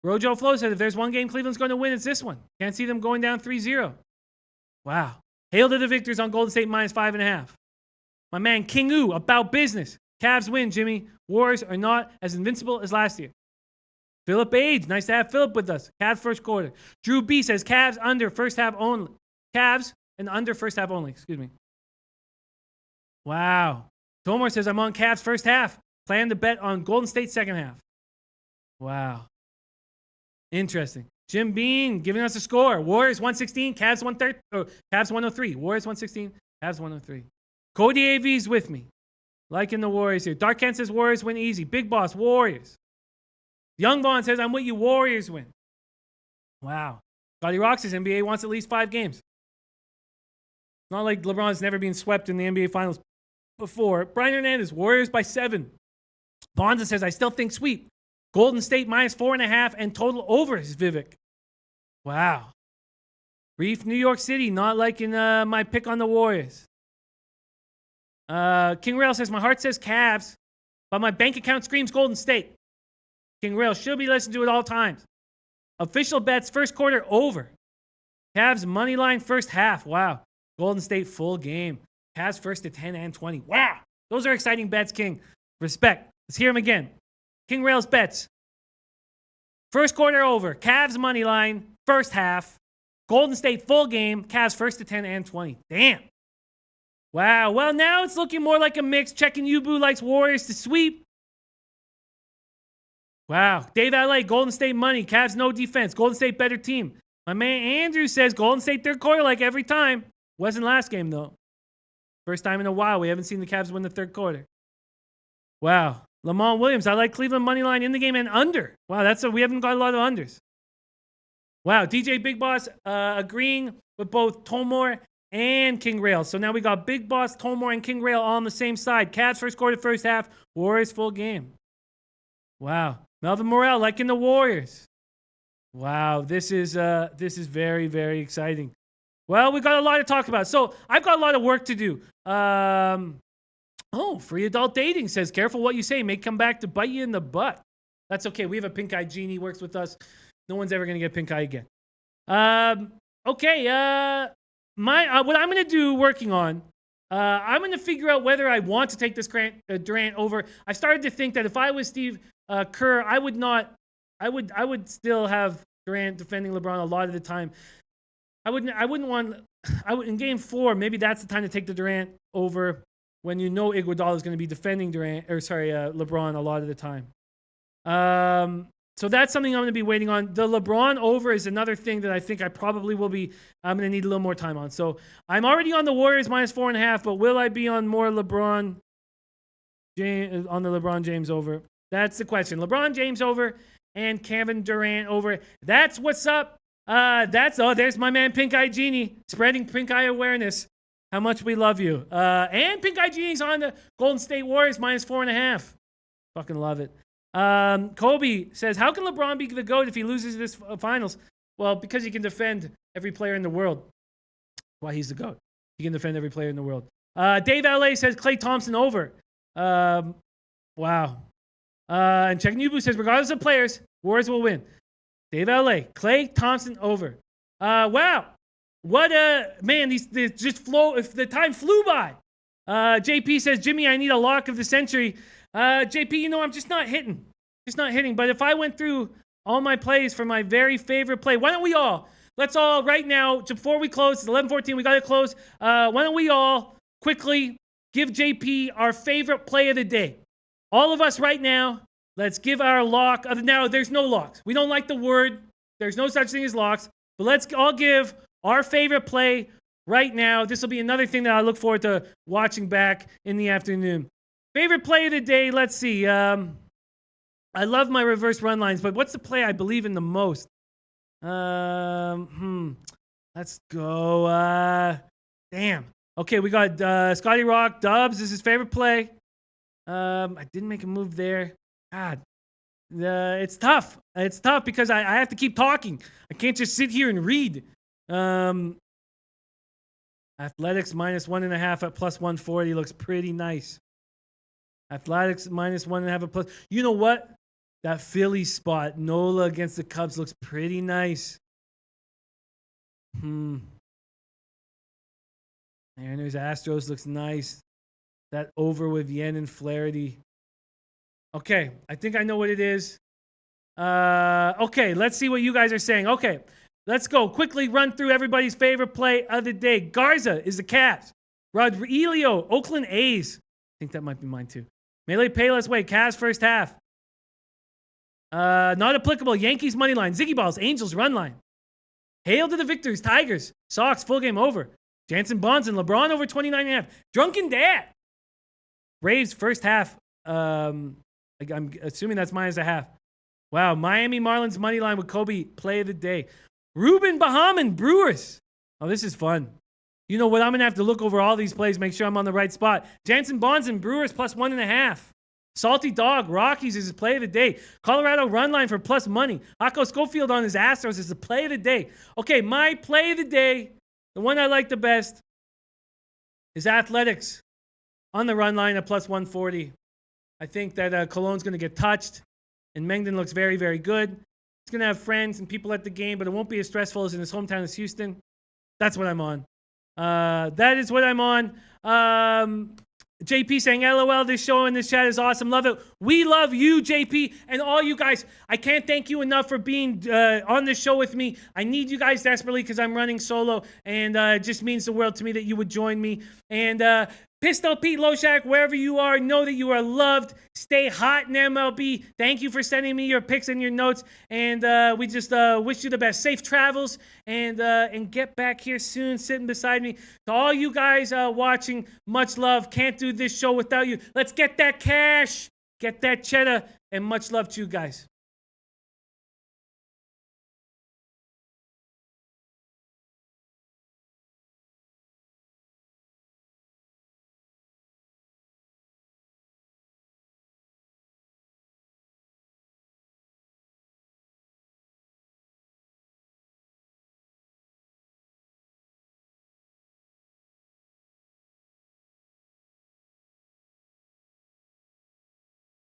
Rojo Flo said, if there's one game Cleveland's going to win, it's this one. Can't see them going down 3-0. Wow. Hail to the victors on Golden State minus 5.5. My man King Oo, about business. Cavs win, Jimmy. Warriors are not as invincible as last year. Philip Age, nice to have Philip with us. Cavs first quarter. Drew B says Cavs under first half only. Cavs and under first half only. Excuse me. Wow. Tomar says I'm on Cavs first half. Plan to bet on Golden State second half. Wow. Interesting. Jim Bean giving us a score. Warriors 116, Cavs 130, Cavs 103. Warriors 116, Cavs 103. Cody AV's with me. Liking the Warriors here. Dark Kent says Warriors win easy. Big Boss, Warriors. Young Vaughn says I'm with you. Warriors win. Wow. Scotty Rock says NBA wants at least 5 games. Not like LeBron's never been swept in the NBA Finals before. Brian Hernandez, Warriors by 7. Bonza says I still think sweep. Golden State minus 4.5 and total over is Vivek. Wow. Reef, New York City, not liking my pick on the Warriors. King Rail says, my heart says Cavs, but my bank account screams Golden State. King Rail should be listened to at all times. Official bets, first quarter over. Cavs money line first half. Wow. Golden State full game. Cavs first to 10 and 20. Wow. Those are exciting bets, King. Respect. Let's hear them again. King Rail's bets. First quarter over. Cavs money line, first half. Golden State full game. Cavs first to 10 and 20. Damn. Wow. Well, now it's looking more like a mix. Checking Yubu likes Warriors to sweep. Wow. Dave LA, Golden State money. Cavs no defense. Golden State better team. My man Andrew says Golden State third quarter like every time. Wasn't last game, though. First time in a while. We haven't seen the Cavs win the third quarter. Wow. Lamont Williams, I like Cleveland money line in the game and under. Wow, we haven't got a lot of unders. Wow, DJ Big Boss agreeing with both Tomor and King Rail. So now we got Big Boss, Tomor, and King Rail all on the same side. Cavs first quarter, first half. Warriors full game. Wow. Melvin Morrell liking the Warriors. Wow, this is very, very exciting. Well, we got a lot to talk about. So I've got a lot of work to do. Free adult dating says, careful what you say. May come back to bite you in the butt. That's okay. We have a pink eye genie works with us. No one's ever going to get pink eye again. What I'm going to do working on, I'm going to figure out whether I want to take this Durant over. I started to think that if I was Steve Kerr, I would still have Durant defending LeBron a lot of the time. In game 4, maybe that's the time to take the Durant over when you know Iguodala is going to be defending LeBron a lot of the time. So that's something I'm going to be waiting on. The LeBron over is another thing that I think I probably will be. I'm going to need a little more time on. So I'm already on the Warriors minus 4.5, but will I be on more LeBron James on the LeBron James over? That's the question. LeBron James over and Kevin Durant over. That's what's up. There's my man Pink Eye Genie spreading pink eye awareness. How much we love you. And Pink Eye Genie's on the Golden State Warriors minus 4.5. Fucking love it. Kobe says, how can LeBron be the GOAT if he loses this finals? Well, because he can defend every player in the world. That's why he's the GOAT. He can defend every player in the world. Dave LA says Klay Thompson over. Wow. And Check Nubu says, regardless of players, Warriors will win. Dave LA, Klay Thompson over. Wow. What man, these just flow. If the time flew by. JP says, Jimmy, I need a lock of the century. JP, I'm just not hitting. But if I went through all my plays for my very favorite play, why don't we all? Let's all right now, before we close, it's 11:14, we got to close. Why don't we all quickly give JP our favorite play of the day? All of us right now, let's give our lock. Now, there's no locks. We don't like the word. There's no such thing as locks. But let's all give our favorite play right now. This will be another thing that I look forward to watching back in the afternoon. Favorite play of the day, let's see. I love my reverse run lines, but what's the play I believe in the most? Let's go. Damn. Okay, we got Scotty Rock. Dubs is his favorite play. I didn't make a move there. God. It's tough. It's tough because I have to keep talking. I can't just sit here and read. Athletics minus 1.5 at plus 140 looks pretty nice. Athletics minus 1.5 at plus. You know what? That Phillies spot, Nola against the Cubs, looks pretty nice. Mariners Astros looks nice. That over with Yen and Flaherty. Okay, I think I know what it is. Okay, let's see what you guys are saying. Okay, let's go. Quickly run through everybody's favorite play of the day. Garza is the Cavs. Rodrilio, Oakland A's. I think that might be mine too. Melee Payless Way, Cavs first half. Not applicable. Yankees money line. Ziggy Balls, Angels run line. Hail to the victors, Tigers. Sox full game over. Jansen Bonds and LeBron over 29.5. Drunken Dad. Braves first half. I'm assuming that's minus a half. Wow. Miami Marlins money line with Kobe play of the day. Ruben Bahaman Brewers. Oh, this is fun. You know what? I'm going to have to look over all these plays, make sure I'm on the right spot. Jansen Bonds and Brewers plus 1.5. Salty Dog, Rockies is his play of the day. Colorado run line for plus money. Akko Schofield on his Astros is the play of the day. Okay, my play of the day, the one I like the best, is Athletics on the run line at plus 140. I think that Cologne's going to get touched, and Mengden looks very, very good. He's going to have friends and people at the game, but it won't be as stressful as in his hometown as Houston. That's what I'm on. That is what I'm on. JP saying, LOL, this show and this chat is awesome. Love it. We love you, JP, and all you guys. I can't thank you enough for being on this show with me. I need you guys desperately because I'm running solo, and it just means the world to me that you would join me. And Pistol Pete, Loshak, wherever you are, know that you are loved. Stay hot in MLB. Thank you for sending me your pics and your notes. And we just wish you the best. Safe travels. And get back here soon, sitting beside me. To all you guys watching, much love. Can't do this show without you. Let's get that cash. Get that cheddar. And much love to you guys.